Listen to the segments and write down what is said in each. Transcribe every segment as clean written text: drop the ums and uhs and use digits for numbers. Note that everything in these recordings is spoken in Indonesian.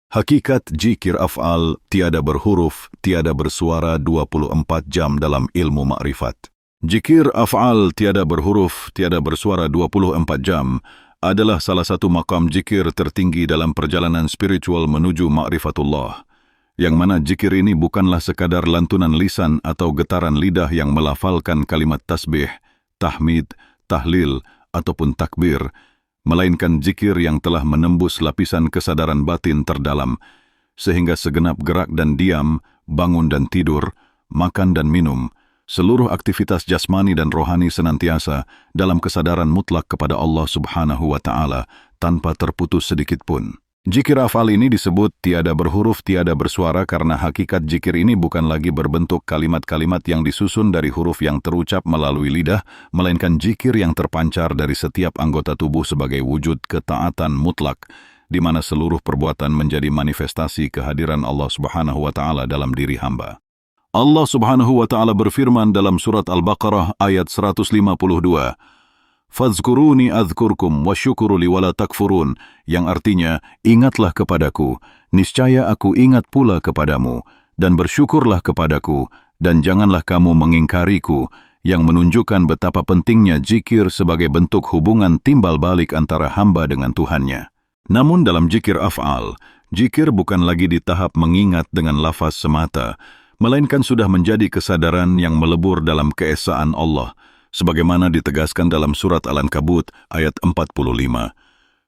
Hakikat jikir af'al tiada berhuruf, tiada bersuara 24 jam dalam ilmu ma'rifat. Jikir af'al tiada berhuruf, tiada bersuara 24 jam adalah salah satu makam jikir tertinggi dalam perjalanan spiritual menuju ma'rifatullah, yang mana jikir ini bukanlah sekadar lantunan lisan atau getaran lidah yang melafalkan kalimat tasbih, tahmid, tahlil, ataupun takbir, melainkan zikir yang telah menembus lapisan kesadaran batin terdalam, sehingga segenap gerak dan diam, bangun dan tidur, makan dan minum, seluruh aktivitas jasmani dan rohani senantiasa dalam kesadaran mutlak kepada Allah Subhanahu wa Ta'ala tanpa terputus sedikit pun. Zikir af'al ini disebut tiada berhuruf, tiada bersuara karena hakikat zikir ini bukan lagi berbentuk kalimat-kalimat yang disusun dari huruf yang terucap melalui lidah, melainkan zikir yang terpancar dari setiap anggota tubuh sebagai wujud ketaatan mutlak, di mana seluruh perbuatan menjadi manifestasi kehadiran Allah Subhanahu wa Ta'ala dalam diri hamba. Allah Subhanahu wa Ta'ala berfirman dalam surat Al-Baqarah ayat 152, Fadzkuruni adzkurkum wasyukuru li wala takfurun, yang artinya, ingatlah kepadaku, niscaya aku ingat pula kepadamu, dan bersyukurlah kepadaku, dan janganlah kamu mengingkariku, yang menunjukkan betapa pentingnya zikir sebagai bentuk hubungan timbal balik antara hamba dengan Tuhannya. Namun dalam zikir af'al, zikir bukan lagi di tahap mengingat dengan lafaz semata, melainkan sudah menjadi kesadaran yang melebur dalam keesaan Allah, sebagaimana ditegaskan dalam surat Al-Ankabut ayat 45.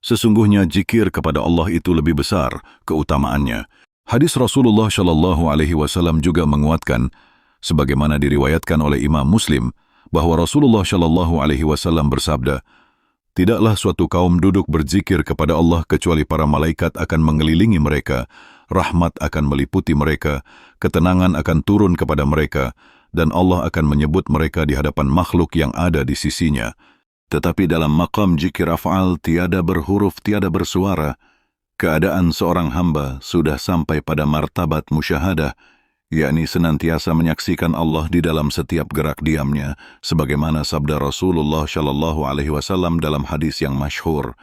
Sesungguhnya zikir kepada Allah itu lebih besar keutamaannya. Hadis Rasulullah Shallallahu Alaihi Wasallam juga menguatkan, sebagaimana diriwayatkan oleh Imam Muslim, bahwa Rasulullah Shallallahu Alaihi Wasallam bersabda, tidaklah suatu kaum duduk berzikir kepada Allah kecuali para malaikat akan mengelilingi mereka, rahmat akan meliputi mereka, ketenangan akan turun kepada mereka, dan Allah akan menyebut mereka di hadapan makhluk yang ada di sisinya. Tetapi dalam maqam zikir af'al tiada berhuruf, tiada bersuara, keadaan seorang hamba sudah sampai pada martabat musyahadah, yakni senantiasa menyaksikan Allah di dalam setiap gerak diamnya, sebagaimana sabda Rasulullah Shallallahu Alaihi Wasallam dalam hadis yang masyhur.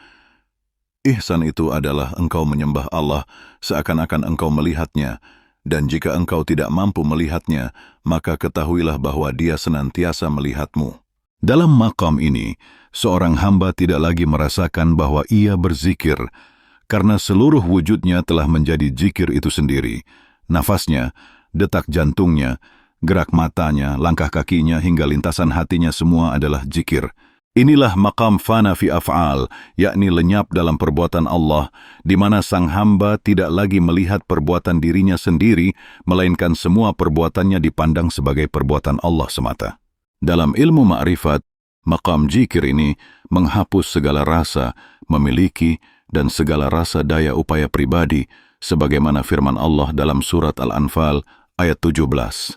Ihsan itu adalah engkau menyembah Allah seakan-akan engkau melihatnya, dan jika engkau tidak mampu melihatnya, maka ketahuilah bahwa dia senantiasa melihatmu. Dalam maqam ini, seorang hamba tidak lagi merasakan bahwa ia berzikir, karena seluruh wujudnya telah menjadi zikir itu sendiri. Nafasnya, detak jantungnya, gerak matanya, langkah kakinya, hingga lintasan hatinya semua adalah zikir. Inilah maqam fana fi af'al, yakni lenyap dalam perbuatan Allah, di mana sang hamba tidak lagi melihat perbuatan dirinya sendiri, melainkan semua perbuatannya dipandang sebagai perbuatan Allah semata. Dalam ilmu ma'rifat, maqam zikir ini menghapus segala rasa, memiliki, dan segala rasa daya upaya pribadi, sebagaimana firman Allah dalam surat Al-Anfal ayat 17.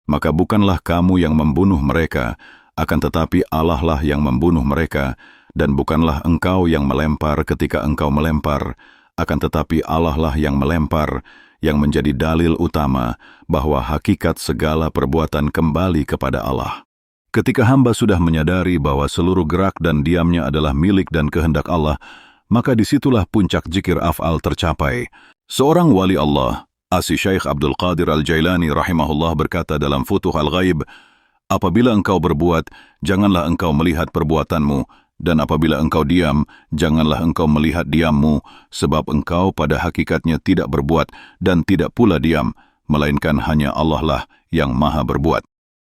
Maka bukanlah kamu yang membunuh mereka, akan tetapi Allah lah yang membunuh mereka, dan bukanlah engkau yang melempar ketika engkau melempar, akan tetapi Allah lah yang melempar, yang menjadi dalil utama bahwa hakikat segala perbuatan kembali kepada Allah. Ketika hamba sudah menyadari bahwa seluruh gerak dan diamnya adalah milik dan kehendak Allah, maka disitulah puncak zikir af'al tercapai. Seorang wali Allah, Asy-Syaikh Abdul Qadir Al-Jailani rahimahullah berkata dalam Futuh Al-Ghaib, apabila engkau berbuat, janganlah engkau melihat perbuatanmu, dan apabila engkau diam, janganlah engkau melihat diammu, sebab engkau pada hakikatnya tidak berbuat dan tidak pula diam, melainkan hanya Allah lah yang maha berbuat.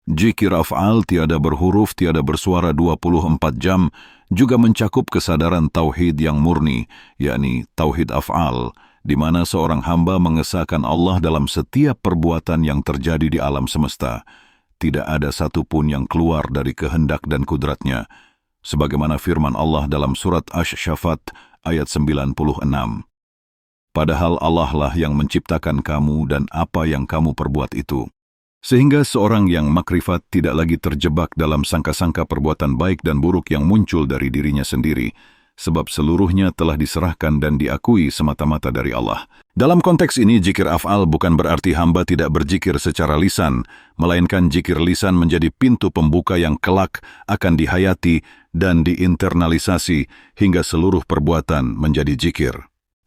Zikir af'al tiada berhuruf, tiada bersuara 24 jam, juga mencakup kesadaran tauhid yang murni, yakni tauhid af'al, di mana seorang hamba mengesahkan Allah dalam setiap perbuatan yang terjadi di alam semesta. Tidak ada satupun yang keluar dari kehendak dan kudratnya, sebagaimana firman Allah dalam surat Asy-Syafat ayat 96. Padahal Allah lah yang menciptakan kamu dan apa yang kamu perbuat itu. Sehingga seorang yang makrifat tidak lagi terjebak dalam sangka-sangka perbuatan baik dan buruk yang muncul dari dirinya sendiri, sebab seluruhnya telah diserahkan dan diakui semata-mata dari Allah. Dalam konteks ini, zikir af'al bukan berarti hamba tidak berzikir secara lisan, melainkan zikir lisan menjadi pintu pembuka yang kelak akan dihayati dan diinternalisasi hingga seluruh perbuatan menjadi zikir.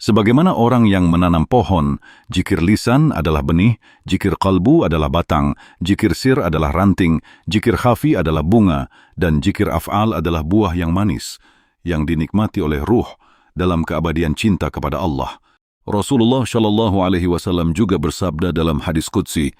Sebagaimana orang yang menanam pohon, jikir lisan adalah benih, jikir qalbu adalah batang, jikir sir adalah ranting, jikir khafi adalah bunga, dan jikir af'al adalah buah yang manis, yang dinikmati oleh ruh dalam keabadian cinta kepada Allah. Rasulullah Shallallahu Alaihi Wasallam juga bersabda dalam hadis qudsi,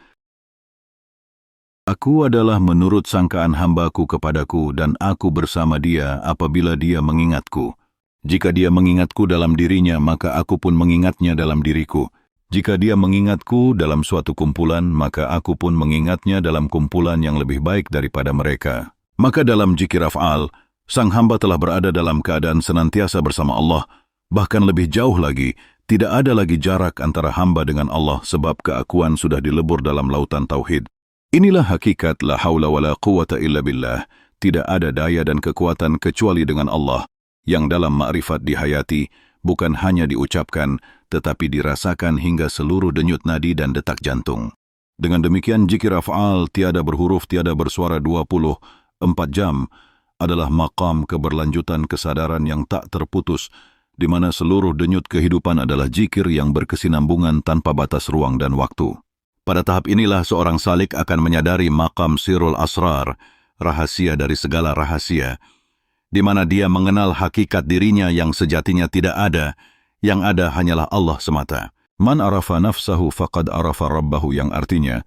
"Aku adalah menurut sangkaan hambaku kepadaku dan aku bersama dia apabila dia mengingatku. Jika dia mengingatku dalam dirinya, maka aku pun mengingatnya dalam diriku. Jika dia mengingatku dalam suatu kumpulan, maka aku pun mengingatnya dalam kumpulan yang lebih baik daripada mereka." Maka dalam jikir af'al, sang hamba telah berada dalam keadaan senantiasa bersama Allah. Bahkan lebih jauh lagi, tidak ada lagi jarak antara hamba dengan Allah sebab keakuan sudah dilebur dalam lautan tauhid. Inilah hakikat la haula wa la quwata illa billah. Tidak ada daya dan kekuatan kecuali dengan Allah, yang dalam ma'rifat dihayati, bukan hanya diucapkan, tetapi dirasakan hingga seluruh denyut nadi dan detak jantung. Dengan demikian, jikir af'al tiada berhuruf, tiada bersuara 24 jam adalah maqam keberlanjutan kesadaran yang tak terputus, di mana seluruh denyut kehidupan adalah jikir yang berkesinambungan tanpa batas ruang dan waktu. Pada tahap inilah seorang salik akan menyadari maqam sirul asrar, rahasia dari segala rahasia, di mana dia mengenal hakikat dirinya yang sejatinya tidak ada, yang ada hanyalah Allah semata. Man arafa nafsahu faqad arafa rabbahu, yang artinya,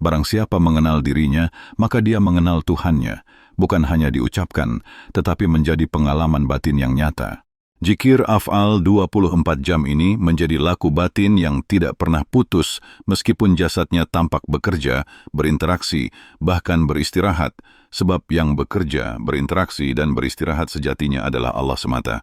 barang siapa mengenal dirinya, maka dia mengenal Tuhannya, bukan hanya diucapkan, tetapi menjadi pengalaman batin yang nyata. Jikir af'al 24 jam ini menjadi laku batin yang tidak pernah putus, meskipun jasadnya tampak bekerja, berinteraksi, bahkan beristirahat, sebab yang bekerja, berinteraksi, dan beristirahat sejatinya adalah Allah semata.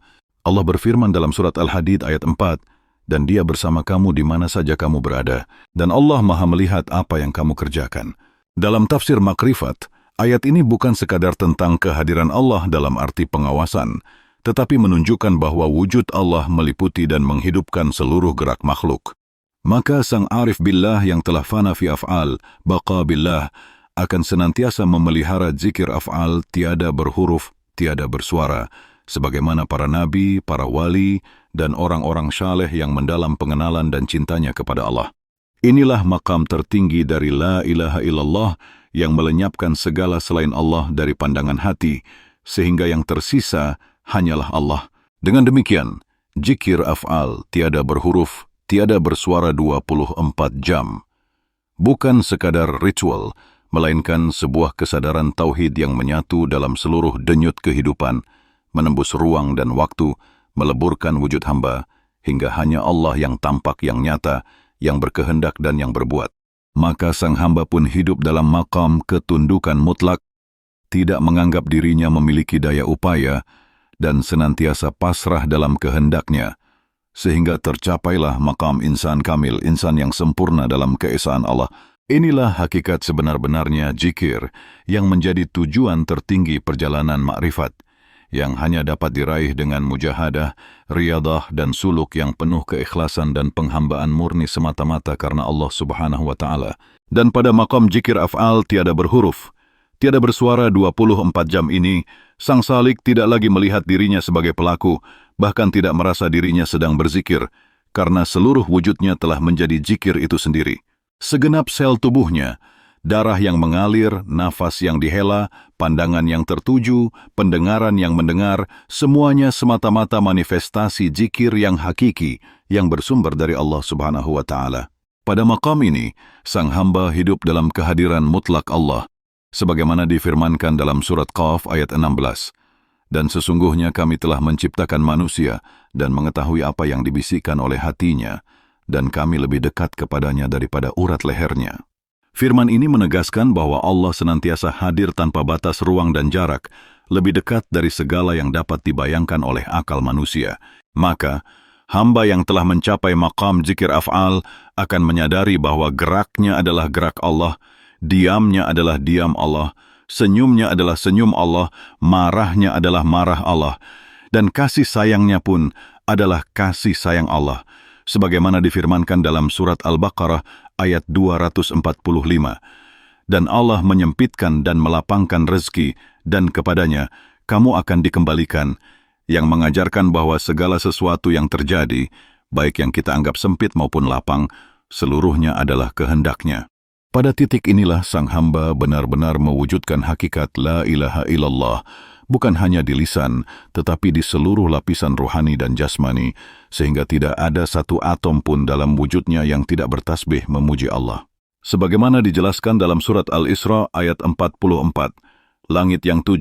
Allah berfirman dalam surat Al-Hadid ayat 4, "Dan dia bersama kamu di mana saja kamu berada, dan Allah maha melihat apa yang kamu kerjakan." Dalam tafsir makrifat, ayat ini bukan sekadar tentang kehadiran Allah dalam arti pengawasan, tetapi menunjukkan bahwa wujud Allah meliputi dan menghidupkan seluruh gerak makhluk. Maka sang arif billah yang telah fana fi af'al, baqa billah, akan senantiasa memelihara zikir af'al tiada berhuruf, tiada bersuara, sebagaimana para nabi, para wali, dan orang-orang syaleh yang mendalam pengenalan dan cintanya kepada Allah. Inilah makam tertinggi dari la ilaha illallah yang melenyapkan segala selain Allah dari pandangan hati, sehingga yang tersisa hanyalah Allah. Dengan demikian, jikir af'al tiada berhuruf, tiada bersuara 24 jam. Bukan sekadar ritual, melainkan sebuah kesadaran tauhid yang menyatu dalam seluruh denyut kehidupan, menembus ruang dan waktu, meleburkan wujud hamba, hingga hanya Allah yang tampak, yang nyata, yang berkehendak dan yang berbuat. Maka sang hamba pun hidup dalam maqam ketundukan mutlak, tidak menganggap dirinya memiliki daya upaya, dan senantiasa pasrah dalam kehendaknya, sehingga tercapailah maqam insan kamil, insan yang sempurna dalam keesaan Allah. Inilah hakikat sebenar-benarnya jikir yang menjadi tujuan tertinggi perjalanan makrifat, yang hanya dapat diraih dengan mujahadah, riyadah, dan suluk yang penuh keikhlasan dan penghambaan murni semata-mata karena Allah Subhanahu wa Ta'ala. Dan pada maqam jikir af'al tiada berhuruf, tiada bersuara 24 jam ini, sang salik tidak lagi melihat dirinya sebagai pelaku, bahkan tidak merasa dirinya sedang berzikir, karena seluruh wujudnya telah menjadi jikir itu sendiri. Segenap sel tubuhnya, darah yang mengalir, nafas yang dihela, pandangan yang tertuju, pendengaran yang mendengar, semuanya semata-mata manifestasi jikir yang hakiki, yang bersumber dari Allah Subhanahu wa Ta'ala. Pada maqam ini, sang hamba hidup dalam kehadiran mutlak Allah, sebagaimana difirmankan dalam surat Qaf ayat 16. Dan sesungguhnya kami telah menciptakan manusia dan mengetahui apa yang dibisikkan oleh hatinya, dan kami lebih dekat kepadanya daripada urat lehernya. Firman ini menegaskan bahwa Allah senantiasa hadir tanpa batas ruang dan jarak, lebih dekat dari segala yang dapat dibayangkan oleh akal manusia. Maka, hamba yang telah mencapai maqam zikir af'al akan menyadari bahwa geraknya adalah gerak Allah, diamnya adalah diam Allah, senyumnya adalah senyum Allah, marahnya adalah marah Allah, dan kasih sayangnya pun adalah kasih sayang Allah, sebagaimana difirmankan dalam surat Al-Baqarah ayat 245. Dan Allah menyempitkan dan melapangkan rezeki, dan kepadanya kamu akan dikembalikan, yang mengajarkan bahwa segala sesuatu yang terjadi, baik yang kita anggap sempit maupun lapang, seluruhnya adalah kehendak-Nya. Pada titik inilah sang hamba benar-benar mewujudkan hakikat la ilaha illallah, bukan hanya di lisan, tetapi di seluruh lapisan rohani dan jasmani, sehingga tidak ada satu atom pun dalam wujudnya yang tidak bertasbih memuji Allah. Sebagaimana dijelaskan dalam surat Al-Isra ayat 44, langit yang 7,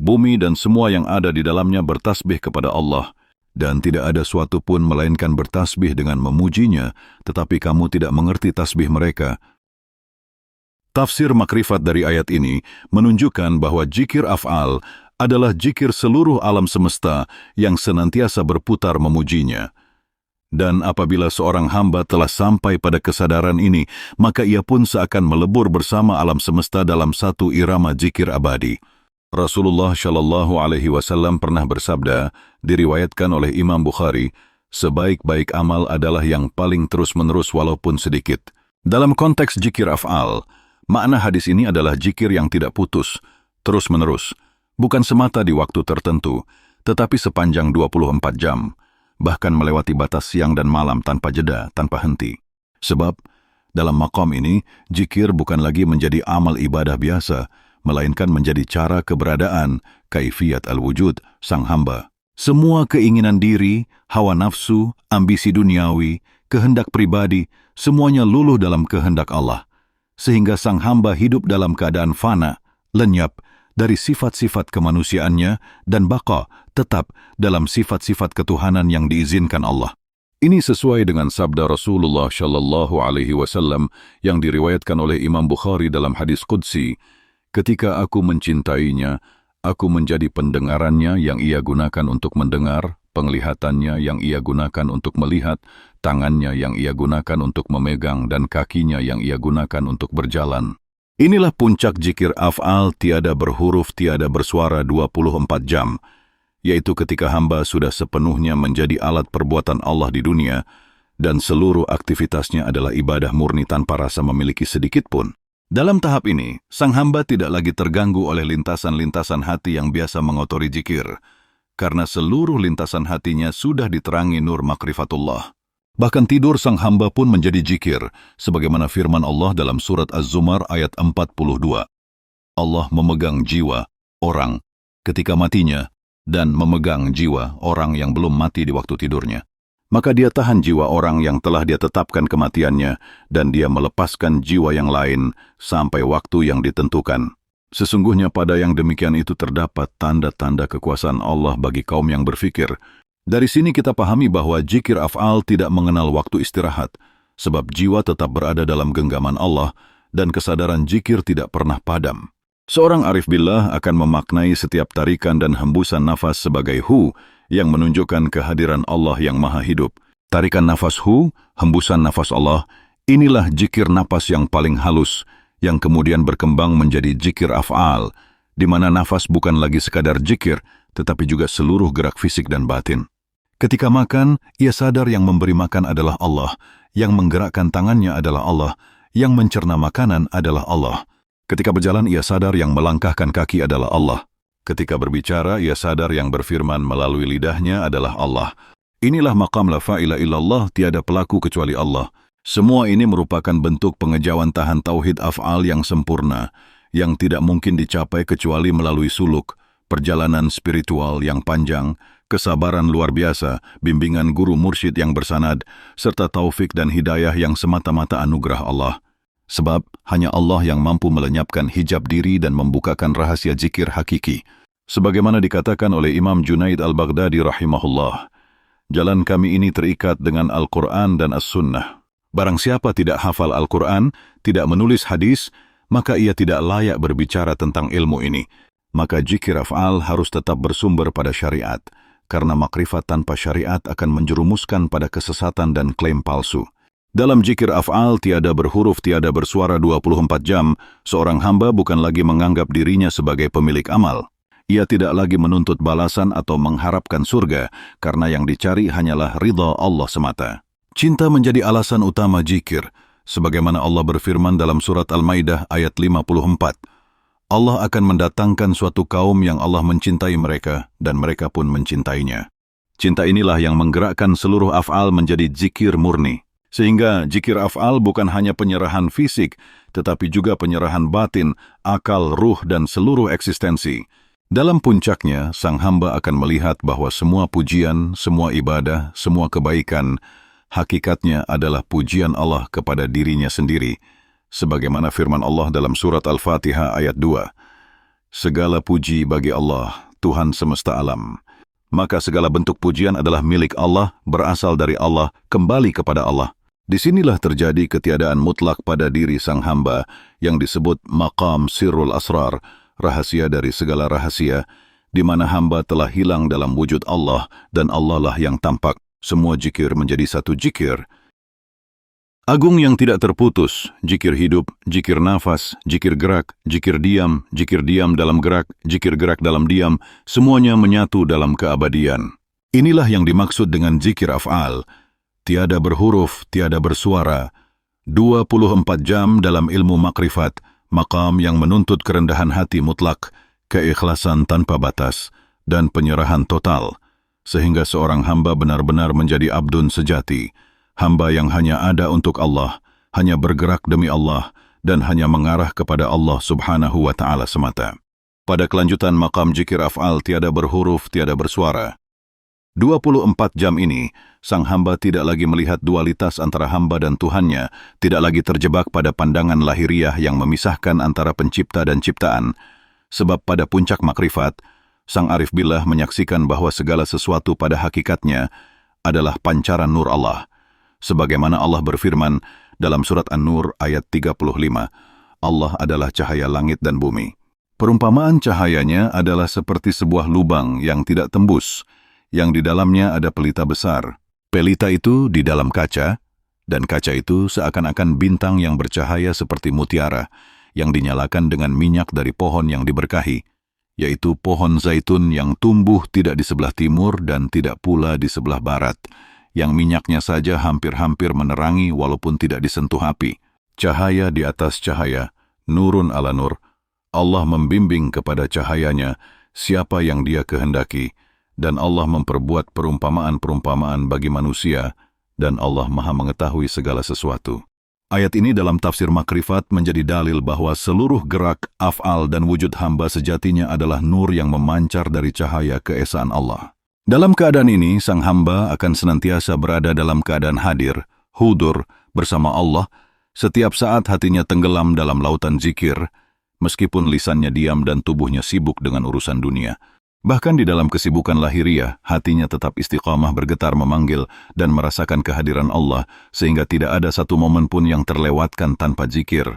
bumi dan semua yang ada di dalamnya bertasbih kepada Allah, dan tidak ada suatu pun melainkan bertasbih dengan memujinya, tetapi kamu tidak mengerti tasbih mereka. Tafsir makrifat dari ayat ini menunjukkan bahwa zikir af'al adalah zikir seluruh alam semesta yang senantiasa berputar memujinya. Dan apabila seorang hamba telah sampai pada kesadaran ini, maka ia pun seakan melebur bersama alam semesta dalam satu irama zikir abadi. Rasulullah Shallallahu Alaihi Wasallam pernah bersabda, diriwayatkan oleh Imam Bukhari, sebaik-baik amal adalah yang paling terus-menerus walaupun sedikit. Dalam konteks zikir af'al, makna hadis ini adalah zikir yang tidak putus, terus-menerus, bukan semata di waktu tertentu, tetapi sepanjang 24 jam, bahkan melewati batas siang dan malam tanpa jeda, tanpa henti. Sebab, dalam maqam ini, zikir bukan lagi menjadi amal ibadah biasa, melainkan menjadi cara keberadaan, kaifiyat al-wujud, sang hamba. Semua keinginan diri, hawa nafsu, ambisi duniawi, kehendak pribadi, semuanya luluh dalam kehendak Allah, sehingga sang hamba hidup dalam keadaan fana, lenyap dari sifat-sifat kemanusiaannya dan baqa tetap dalam sifat-sifat ketuhanan yang diizinkan Allah. Ini sesuai dengan sabda Rasulullah Shallallahu Alaihi Wasallam yang diriwayatkan oleh Imam Bukhari dalam hadis Qudsi, ketika aku mencintainya, aku menjadi pendengarannya yang ia gunakan untuk mendengar, penglihatannya yang ia gunakan untuk melihat, tangannya yang ia gunakan untuk memegang, dan kakinya yang ia gunakan untuk berjalan. Inilah puncak zikir af'al tiada berhuruf, tiada bersuara 24 jam, yaitu ketika hamba sudah sepenuhnya menjadi alat perbuatan Allah di dunia, dan seluruh aktivitasnya adalah ibadah murni tanpa rasa memiliki sedikit pun. Dalam tahap ini, sang hamba tidak lagi terganggu oleh lintasan-lintasan hati yang biasa mengotori zikir, karena seluruh lintasan hatinya sudah diterangi nur makrifatullah. Bahkan tidur sang hamba pun menjadi zikir, sebagaimana firman Allah dalam surat Az-Zumar ayat 42. Allah memegang jiwa orang ketika matinya, dan memegang jiwa orang yang belum mati di waktu tidurnya. Maka dia tahan jiwa orang yang telah dia tetapkan kematiannya, dan dia melepaskan jiwa yang lain sampai waktu yang ditentukan. Sesungguhnya pada yang demikian itu terdapat tanda-tanda kekuasaan Allah bagi kaum yang berfikir. Dari sini kita pahami bahwa zikir af'al tidak mengenal waktu istirahat, sebab jiwa tetap berada dalam genggaman Allah, dan kesadaran zikir tidak pernah padam. Seorang arif billah akan memaknai setiap tarikan dan hembusan nafas sebagai hu, yang menunjukkan kehadiran Allah yang maha hidup. Tarikan nafas hu, hembusan nafas Allah, inilah zikir nafas yang paling halus, yang kemudian berkembang menjadi zikir af'al, di mana nafas bukan lagi sekadar zikir, tetapi juga seluruh gerak fisik dan batin. Ketika makan, ia sadar yang memberi makan adalah Allah, yang menggerakkan tangannya adalah Allah, yang mencerna makanan adalah Allah. Ketika berjalan, ia sadar yang melangkahkan kaki adalah Allah. Ketika berbicara, ia sadar yang berfirman melalui lidahnya adalah Allah. Inilah maqam la fa'ila illallah, tiada pelaku kecuali Allah. Semua ini merupakan bentuk pengejauhan tahan tauhid af'al yang sempurna, yang tidak mungkin dicapai kecuali melalui suluk, perjalanan spiritual yang panjang, kesabaran luar biasa, bimbingan guru mursyid yang bersanad, serta taufik dan hidayah yang semata-mata anugerah Allah. Sebab hanya Allah yang mampu melenyapkan hijab diri dan membukakan rahasia zikir hakiki. Sebagaimana dikatakan oleh Imam Junaid al-Baghdadi rahimahullah, jalan kami ini terikat dengan Al-Quran dan As-Sunnah. Barang siapa tidak hafal Al-Quran, tidak menulis hadis, maka ia tidak layak berbicara tentang ilmu ini. Maka zikir af'al harus tetap bersumber pada syariat, karena makrifat tanpa syariat akan menjerumuskan pada kesesatan dan klaim palsu. Dalam zikir af'al tiada berhuruf, tiada bersuara 24 jam, seorang hamba bukan lagi menganggap dirinya sebagai pemilik amal. Ia tidak lagi menuntut balasan atau mengharapkan surga, karena yang dicari hanyalah ridha Allah semata. Cinta menjadi alasan utama zikir, sebagaimana Allah berfirman dalam surat Al-Maidah ayat 54. Allah akan mendatangkan suatu kaum yang Allah mencintai mereka, dan mereka pun mencintainya. Cinta inilah yang menggerakkan seluruh af'al menjadi zikir murni. Sehingga zikir af'al bukan hanya penyerahan fisik, tetapi juga penyerahan batin, akal, ruh, dan seluruh eksistensi. Dalam puncaknya, sang hamba akan melihat bahwa semua pujian, semua ibadah, semua kebaikan, hakikatnya adalah pujian Allah kepada dirinya sendiri. Sebagaimana firman Allah dalam surat Al-Fatihah ayat 2. Segala puji bagi Allah, Tuhan semesta alam. Maka segala bentuk pujian adalah milik Allah, berasal dari Allah, kembali kepada Allah. Disinilah terjadi ketiadaan mutlak pada diri sang hamba yang disebut maqam sirrul asrar, rahasia dari segala rahasia, di mana hamba telah hilang dalam wujud Allah dan Allah lah yang tampak. Semua zikir menjadi satu zikir agung yang tidak terputus, zikir hidup, zikir nafas, zikir gerak, zikir diam dalam gerak, zikir gerak dalam diam, semuanya menyatu dalam keabadian. Inilah yang dimaksud dengan zikir af'al. Tiada berhuruf, tiada bersuara. 24 jam dalam ilmu makrifat, maqam yang menuntut kerendahan hati mutlak, keikhlasan tanpa batas, dan penyerahan total, sehingga seorang hamba benar-benar menjadi abdun sejati, hamba yang hanya ada untuk Allah, hanya bergerak demi Allah, dan hanya mengarah kepada Allah subhanahu wa ta'ala semata. Pada kelanjutan maqam zikir af'al tiada berhuruf, tiada bersuara. 24 jam ini, sang hamba tidak lagi melihat dualitas antara hamba dan Tuhannya, tidak lagi terjebak pada pandangan lahiriah yang memisahkan antara pencipta dan ciptaan. Sebab pada puncak makrifat, sang arif billah menyaksikan bahwa segala sesuatu pada hakikatnya adalah pancaran nur Allah. Sebagaimana Allah berfirman dalam surat An-Nur ayat 35, Allah adalah cahaya langit dan bumi. Perumpamaan cahayanya adalah seperti sebuah lubang yang tidak tembus, yang di dalamnya ada pelita besar. Pelita itu di dalam kaca, dan kaca itu seakan-akan bintang yang bercahaya seperti mutiara, yang dinyalakan dengan minyak dari pohon yang diberkahi, yaitu pohon zaitun yang tumbuh tidak di sebelah timur dan tidak pula di sebelah barat, yang minyaknya saja hampir-hampir menerangi walaupun tidak disentuh api. Cahaya di atas cahaya, nurun ala nur. Allah membimbing kepada cahayanya siapa yang Dia kehendaki, dan Allah memperbuat perumpamaan-perumpamaan bagi manusia, dan Allah Maha mengetahui segala sesuatu. Ayat ini dalam tafsir makrifat menjadi dalil bahwa seluruh gerak, af'al, dan wujud hamba sejatinya adalah nur yang memancar dari cahaya keesaan Allah. Dalam keadaan ini, sang hamba akan senantiasa berada dalam keadaan hadir, hudur, bersama Allah, setiap saat hatinya tenggelam dalam lautan zikir, meskipun lisannya diam dan tubuhnya sibuk dengan urusan dunia. Bahkan di dalam kesibukan lahiriah, hatinya tetap istiqamah bergetar memanggil dan merasakan kehadiran Allah, sehingga tidak ada satu momen pun yang terlewatkan tanpa zikir.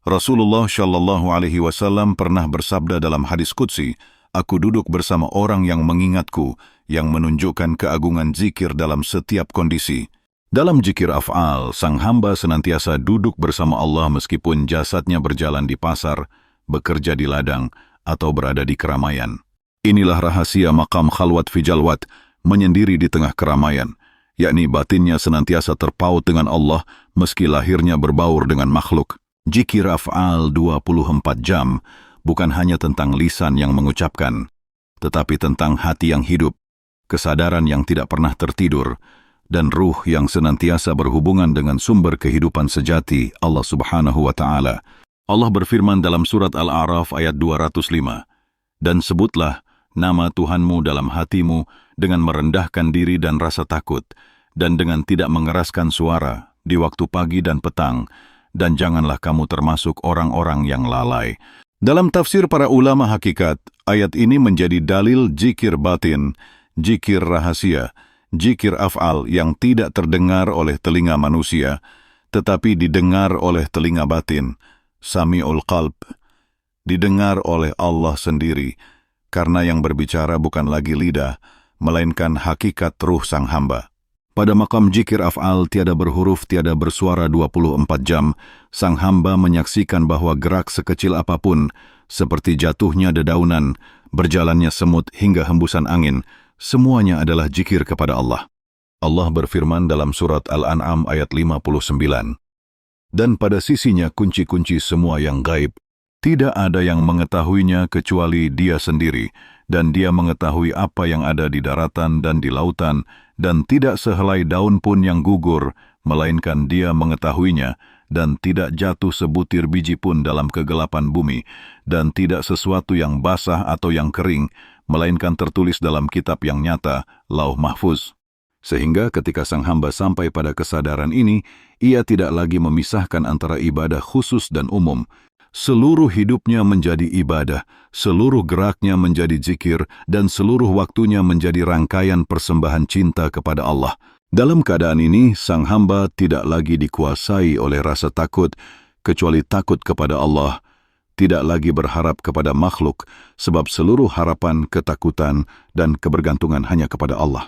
Rasulullah Shallallahu Alaihi Wasallam pernah bersabda dalam hadis qudsi, "Aku duduk bersama orang yang mengingatku, yang menunjukkan keagungan zikir dalam setiap kondisi." Dalam zikir af'al, sang hamba senantiasa duduk bersama Allah meskipun jasadnya berjalan di pasar, bekerja di ladang, atau berada di keramaian. Inilah rahasia maqam khalwat fi jalwat, menyendiri di tengah keramaian, yakni batinnya senantiasa terpaut dengan Allah meski lahirnya berbaur dengan makhluk. Zikir af'al 24 jam bukan hanya tentang lisan yang mengucapkan, tetapi tentang hati yang hidup, kesadaran yang tidak pernah tertidur, dan ruh yang senantiasa berhubungan dengan sumber kehidupan sejati Allah subhanahu wa ta'ala. Allah berfirman dalam surat Al-A'raf ayat 205, "Dan sebutlah nama Tuhanmu dalam hatimu dengan merendahkan diri dan rasa takut, dan dengan tidak mengeraskan suara di waktu pagi dan petang, dan janganlah kamu termasuk orang-orang yang lalai." Dalam tafsir para ulama hakikat, ayat ini menjadi dalil zikir batin, zikir rahasia, zikir af'al yang tidak terdengar oleh telinga manusia, tetapi didengar oleh telinga batin, sami'ul qalb, didengar oleh Allah sendiri, karena yang berbicara bukan lagi lidah, melainkan hakikat ruh sang hamba. Pada makam zikir af'al tiada berhuruf, tiada bersuara 24 jam, sang hamba menyaksikan bahwa gerak sekecil apapun, seperti jatuhnya dedaunan, berjalannya semut hingga hembusan angin, semuanya adalah zikir kepada Allah. Allah berfirman dalam surat Al-An'am ayat 59, "Dan pada sisinya kunci-kunci semua yang gaib, tidak ada yang mengetahuinya kecuali Dia sendiri, dan Dia mengetahui apa yang ada di daratan dan di lautan, dan tidak sehelai daun pun yang gugur, melainkan Dia mengetahuinya, dan tidak jatuh sebutir biji pun dalam kegelapan bumi, dan tidak sesuatu yang basah atau yang kering, melainkan tertulis dalam kitab yang nyata, Lauh Mahfuz. Sehingga ketika sang hamba sampai pada kesadaran ini, ia tidak lagi memisahkan antara ibadah khusus dan umum. Seluruh hidupnya menjadi ibadah, seluruh geraknya menjadi zikir, dan seluruh waktunya menjadi rangkaian persembahan cinta kepada Allah. Dalam keadaan ini, sang hamba tidak lagi dikuasai oleh rasa takut, kecuali takut kepada Allah, tidak lagi berharap kepada makhluk, sebab seluruh harapan, ketakutan, dan kebergantungan hanya kepada Allah.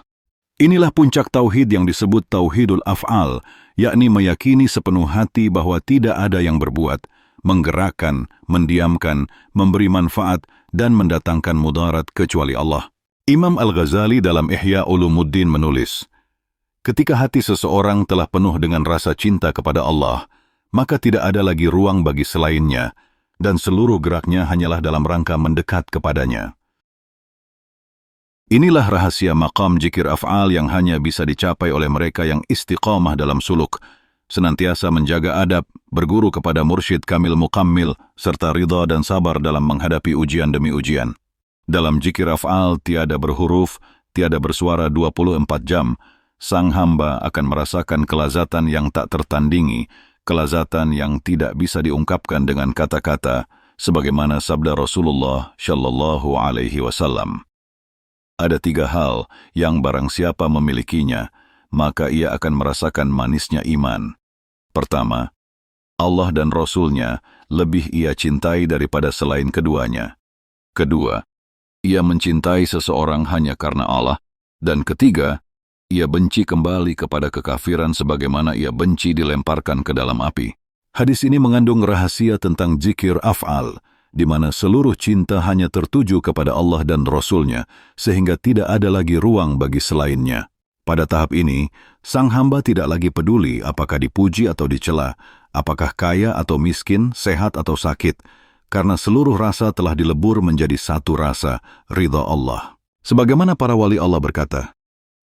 Inilah puncak tauhid yang disebut tauhidul af'al, yakni meyakini sepenuh hati bahwa tidak ada yang berbuat, menggerakkan, mendiamkan, memberi manfaat, dan mendatangkan mudarat kecuali Allah. Imam Al-Ghazali dalam Ihya Ulumuddin menulis, ketika hati seseorang telah penuh dengan rasa cinta kepada Allah, maka tidak ada lagi ruang bagi selainnya, dan seluruh geraknya hanyalah dalam rangka mendekat kepadanya. Inilah rahasia maqam zikir af'al yang hanya bisa dicapai oleh mereka yang istiqamah dalam suluk, senantiasa menjaga adab, berguru kepada mursyid kamil mukammil, serta ridha dan sabar dalam menghadapi ujian demi ujian. Dalam zikir af'al tiada berhuruf, tiada bersuara 24 jam, sang hamba akan merasakan kelazatan yang tak tertandingi, kelazatan yang tidak bisa diungkapkan dengan kata-kata, sebagaimana sabda Rasulullah Shallallahu Alaihi Wasallam. Ada 3 hal yang barang siapa memilikinya, maka ia akan merasakan manisnya iman. Pertama, Allah dan Rasul-Nya lebih ia cintai daripada selain keduanya. Kedua, ia mencintai seseorang hanya karena Allah. Dan ketiga, ia benci kembali kepada kekafiran sebagaimana ia benci dilemparkan ke dalam api. Hadis ini mengandung rahasia tentang zikir af'al, di mana seluruh cinta hanya tertuju kepada Allah dan Rasul-Nya, sehingga tidak ada lagi ruang bagi selainnya. Pada tahap ini, sang hamba tidak lagi peduli apakah dipuji atau dicela, apakah kaya atau miskin, sehat atau sakit, karena seluruh rasa telah dilebur menjadi satu rasa, ridha Allah. Sebagaimana para wali Allah berkata,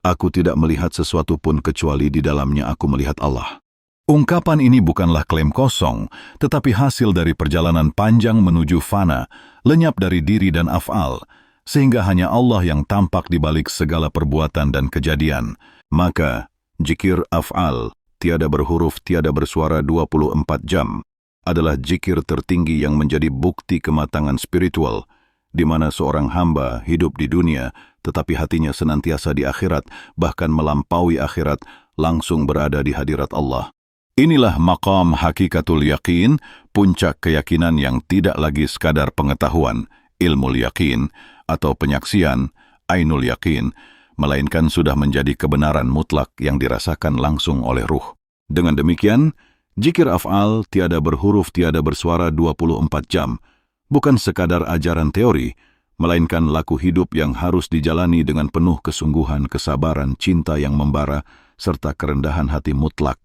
"Aku tidak melihat sesuatu pun kecuali di dalamnya aku melihat Allah." Ungkapan ini bukanlah klaim kosong, tetapi hasil dari perjalanan panjang menuju fana, lenyap dari diri dan af'al, sehingga hanya Allah yang tampak di balik segala perbuatan dan kejadian. Maka, zikir af'al, tiada berhuruf, tiada bersuara 24 jam, adalah zikir tertinggi yang menjadi bukti kematangan spiritual, di mana seorang hamba hidup di dunia, tetapi hatinya senantiasa di akhirat, bahkan melampaui akhirat, langsung berada di hadirat Allah. Inilah maqam hakikatul yakin, puncak keyakinan yang tidak lagi sekadar pengetahuan, ilmul yakin, atau penyaksian, ainul yakin, melainkan sudah menjadi kebenaran mutlak yang dirasakan langsung oleh ruh. Dengan demikian, zikir af'al tiada berhuruf, tiada bersuara 24 jam, bukan sekadar ajaran teori, melainkan laku hidup yang harus dijalani dengan penuh kesungguhan, kesabaran, cinta yang membara, serta kerendahan hati mutlak.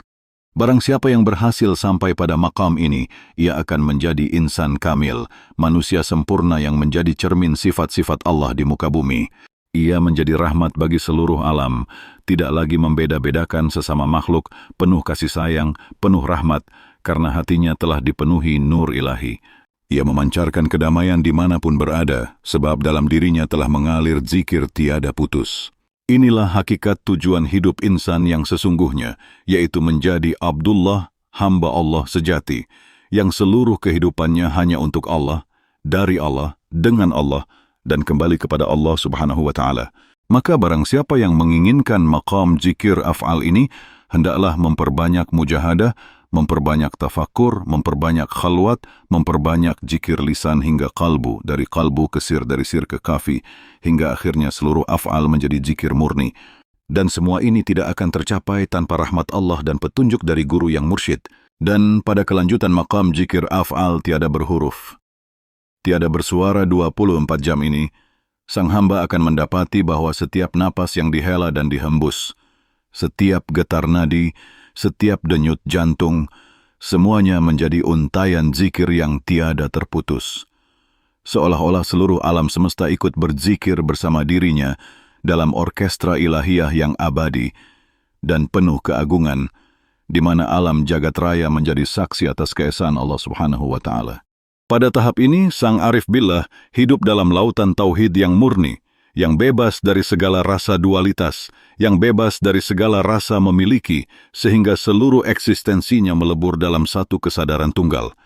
Barang siapa yang berhasil sampai pada maqam ini, ia akan menjadi insan kamil, manusia sempurna yang menjadi cermin sifat-sifat Allah di muka bumi. Ia menjadi rahmat bagi seluruh alam, tidak lagi membeda-bedakan sesama makhluk, penuh kasih sayang, penuh rahmat, karena hatinya telah dipenuhi nur ilahi. Ia memancarkan kedamaian dimanapun berada, sebab dalam dirinya telah mengalir zikir tiada putus. Inilah hakikat tujuan hidup insan yang sesungguhnya, yaitu menjadi Abdullah, hamba Allah sejati, yang seluruh kehidupannya hanya untuk Allah, dari Allah, dengan Allah, dan kembali kepada Allah Subhanahu wa Ta'ala. Maka barang siapa yang menginginkan maqam zikir af'al ini, hendaklah memperbanyak mujahadah, memperbanyak tafakur, memperbanyak khalwat, memperbanyak zikir lisan hingga kalbu, dari kalbu ke sir, dari sir ke kafi, hingga akhirnya seluruh af'al menjadi zikir murni. Dan semua ini tidak akan tercapai tanpa rahmat Allah dan petunjuk dari guru yang mursyid. Dan pada kelanjutan maqam zikir af'al tiada berhuruf, tiada bersuara 24 jam ini, sang hamba akan mendapati bahwa setiap napas yang dihela dan dihembus, setiap getar nadi, setiap denyut jantung, semuanya menjadi untayan zikir yang tiada terputus. seolah-olah seluruh alam semesta ikut berzikir bersama dirinya dalam orkestra ilahiyah yang abadi dan penuh keagungan, di mana alam jagat raya menjadi saksi atas keesaan Allah Subhanahu wa Ta'ala. Pada tahap ini, sang Arif Billah hidup dalam lautan tauhid yang murni, yang bebas dari segala rasa dualitas, yang bebas dari segala rasa memiliki, sehingga seluruh eksistensinya melebur dalam satu kesadaran tunggal.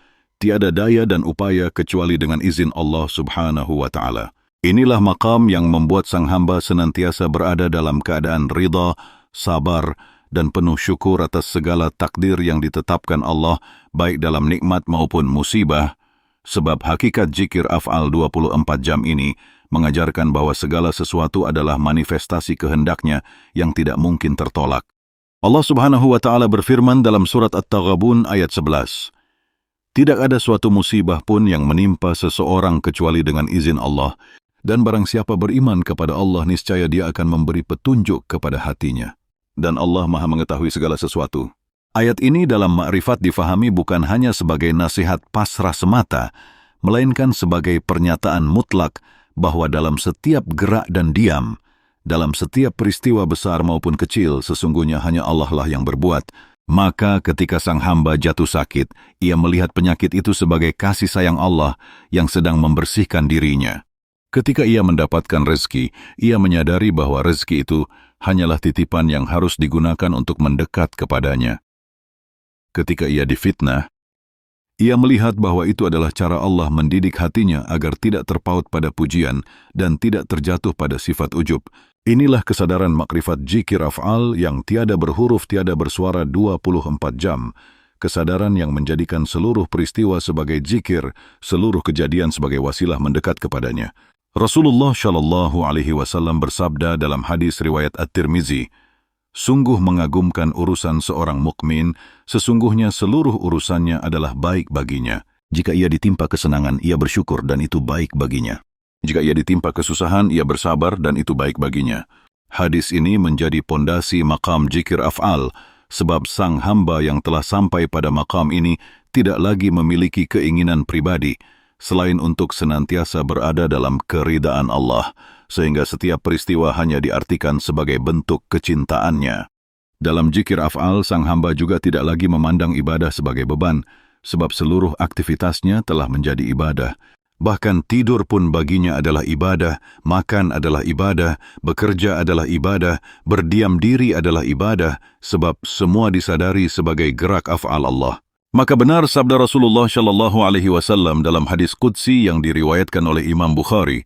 Tiada daya dan upaya kecuali dengan izin Allah Subhanahu wa Ta'ala. Inilah maqam yang membuat sang hamba senantiasa berada dalam keadaan ridha, sabar, dan penuh syukur atas segala takdir yang ditetapkan Allah, baik dalam nikmat maupun musibah, sebab hakikat zikir af'al 24 jam ini mengajarkan bahwa segala sesuatu adalah manifestasi kehendaknya yang tidak mungkin tertolak. Allah Subhanahu wa Ta'ala berfirman dalam surat At-Taghabun ayat 11, "Tidak ada suatu musibah pun yang menimpa seseorang kecuali dengan izin Allah, dan barang siapa beriman kepada Allah, niscaya dia akan memberi petunjuk kepada hatinya. Dan Allah Maha mengetahui segala sesuatu." Ayat ini dalam makrifat difahami bukan hanya sebagai nasihat pasrah semata, melainkan sebagai pernyataan mutlak bahwa dalam setiap gerak dan diam, dalam setiap peristiwa besar maupun kecil, sesungguhnya hanya Allah lah yang berbuat. Maka ketika sang hamba jatuh sakit, ia melihat penyakit itu sebagai kasih sayang Allah yang sedang membersihkan dirinya. Ketika ia mendapatkan rezeki, ia menyadari bahwa rezeki itu hanyalah titipan yang harus digunakan untuk mendekat kepadanya. Ketika ia difitnah, ia melihat bahwa itu adalah cara Allah mendidik hatinya agar tidak terpaut pada pujian dan tidak terjatuh pada sifat ujub. Inilah kesadaran makrifat zikir af'al yang tiada berhuruf, tiada bersuara 24 jam. Kesadaran yang menjadikan seluruh peristiwa sebagai zikir, seluruh kejadian sebagai wasilah mendekat kepadanya. Rasulullah Shallallahu Alaihi Wasallam bersabda dalam hadis riwayat At-Tirmizi, "Sungguh mengagumkan urusan seorang mukmin, sesungguhnya seluruh urusannya adalah baik baginya. Jika ia ditimpa kesenangan, ia bersyukur dan itu baik baginya. Jika ia ditimpa kesusahan, ia bersabar dan itu baik baginya." Hadis ini menjadi pondasi maqam zikir af'al, sebab sang hamba yang telah sampai pada maqam ini tidak lagi memiliki keinginan pribadi, selain untuk senantiasa berada dalam keridaan Allah, sehingga setiap peristiwa hanya diartikan sebagai bentuk kecintaannya. Dalam zikir af'al, sang hamba juga tidak lagi memandang ibadah sebagai beban, sebab seluruh aktivitasnya telah menjadi ibadah. Bahkan tidur pun baginya adalah ibadah, makan adalah ibadah, bekerja adalah ibadah, berdiam diri adalah ibadah, sebab semua disadari sebagai gerak af'al Allah. Maka benar sabda Rasulullah Shallallahu Alaihi Wasallam dalam hadis Qudsi yang diriwayatkan oleh Imam Bukhari,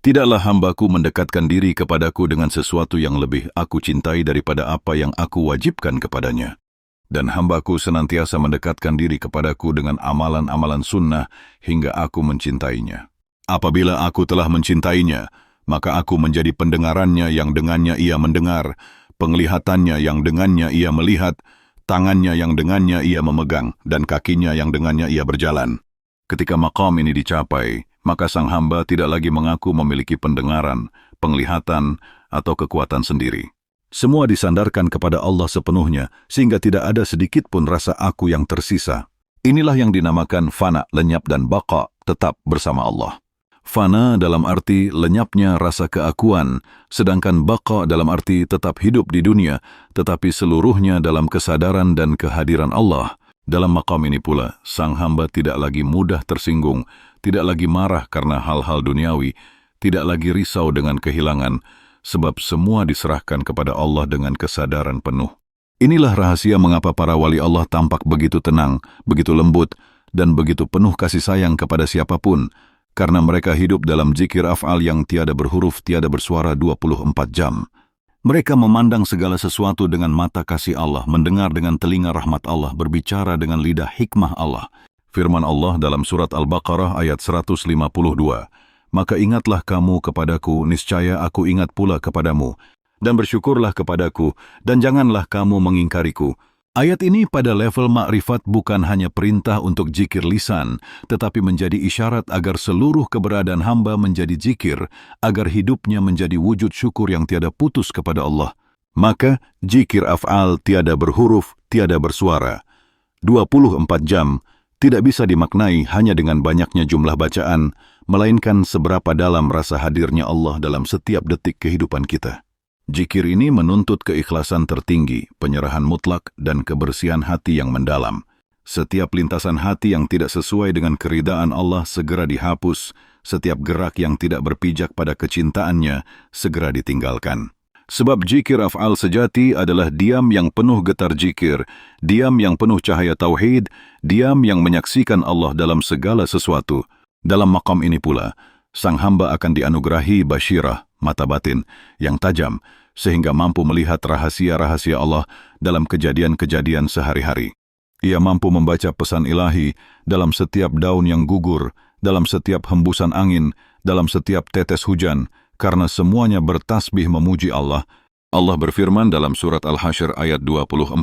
"Tidaklah hambaku mendekatkan diri kepadaku dengan sesuatu yang lebih aku cintai daripada apa yang aku wajibkan kepadanya. Dan hambaku senantiasa mendekatkan diri kepadaku dengan amalan-amalan sunnah hingga aku mencintainya. Apabila aku telah mencintainya, maka aku menjadi pendengarannya yang dengannya ia mendengar, penglihatannya yang dengannya ia melihat, tangannya yang dengannya ia memegang, dan kakinya yang dengannya ia berjalan." Ketika maqam ini dicapai, maka sang hamba tidak lagi mengaku memiliki pendengaran, penglihatan, atau kekuatan sendiri. Semua disandarkan kepada Allah sepenuhnya, sehingga tidak ada sedikit pun rasa aku yang tersisa. Inilah yang dinamakan fana, lenyap, dan baqa, tetap bersama Allah. Fana dalam arti lenyapnya rasa keakuan, sedangkan baqa dalam arti tetap hidup di dunia, tetapi seluruhnya dalam kesadaran dan kehadiran Allah. Dalam maqam ini pula, sang hamba tidak lagi mudah tersinggung, tidak lagi marah karena hal-hal duniawi, tidak lagi risau dengan kehilangan, sebab semua diserahkan kepada Allah dengan kesadaran penuh. Inilah rahasia mengapa para wali Allah tampak begitu tenang, begitu lembut, dan begitu penuh kasih sayang kepada siapapun, karena mereka hidup dalam zikir af'al yang tiada berhuruf, tiada bersuara 24 jam. Mereka memandang segala sesuatu dengan mata kasih Allah, mendengar dengan telinga rahmat Allah, berbicara dengan lidah hikmah Allah. Firman Allah dalam surat Al-Baqarah ayat 152, "Maka ingatlah kamu kepadaku, niscaya aku ingat pula kepadamu, dan bersyukurlah kepadaku, dan janganlah kamu mengingkariku." Ayat ini pada level makrifat bukan hanya perintah untuk zikir lisan, tetapi menjadi isyarat agar seluruh keberadaan hamba menjadi zikir, agar hidupnya menjadi wujud syukur yang tiada putus kepada Allah. Maka, zikir af'al tiada berhuruf, tiada bersuara. 24 jam tidak bisa dimaknai hanya dengan banyaknya jumlah bacaan, melainkan seberapa dalam rasa hadirnya Allah dalam setiap detik kehidupan kita. Zikir ini menuntut keikhlasan tertinggi, penyerahan mutlak, dan kebersihan hati yang mendalam. Setiap lintasan hati yang tidak sesuai dengan keridaan Allah segera dihapus, setiap gerak yang tidak berpijak pada kecintaannya segera ditinggalkan. Sebab zikir af'al sejati adalah diam yang penuh getar zikir, diam yang penuh cahaya tauhid, diam yang menyaksikan Allah dalam segala sesuatu. Dalam maqam ini pula, sang hamba akan dianugerahi basyirah, mata batin, yang tajam, sehingga mampu melihat rahasia-rahasia Allah dalam kejadian-kejadian sehari-hari. Ia mampu membaca pesan ilahi dalam setiap daun yang gugur, dalam setiap hembusan angin, dalam setiap tetes hujan, karena semuanya bertasbih memuji Allah. Allah berfirman dalam surat Al-Hasyr ayat 24,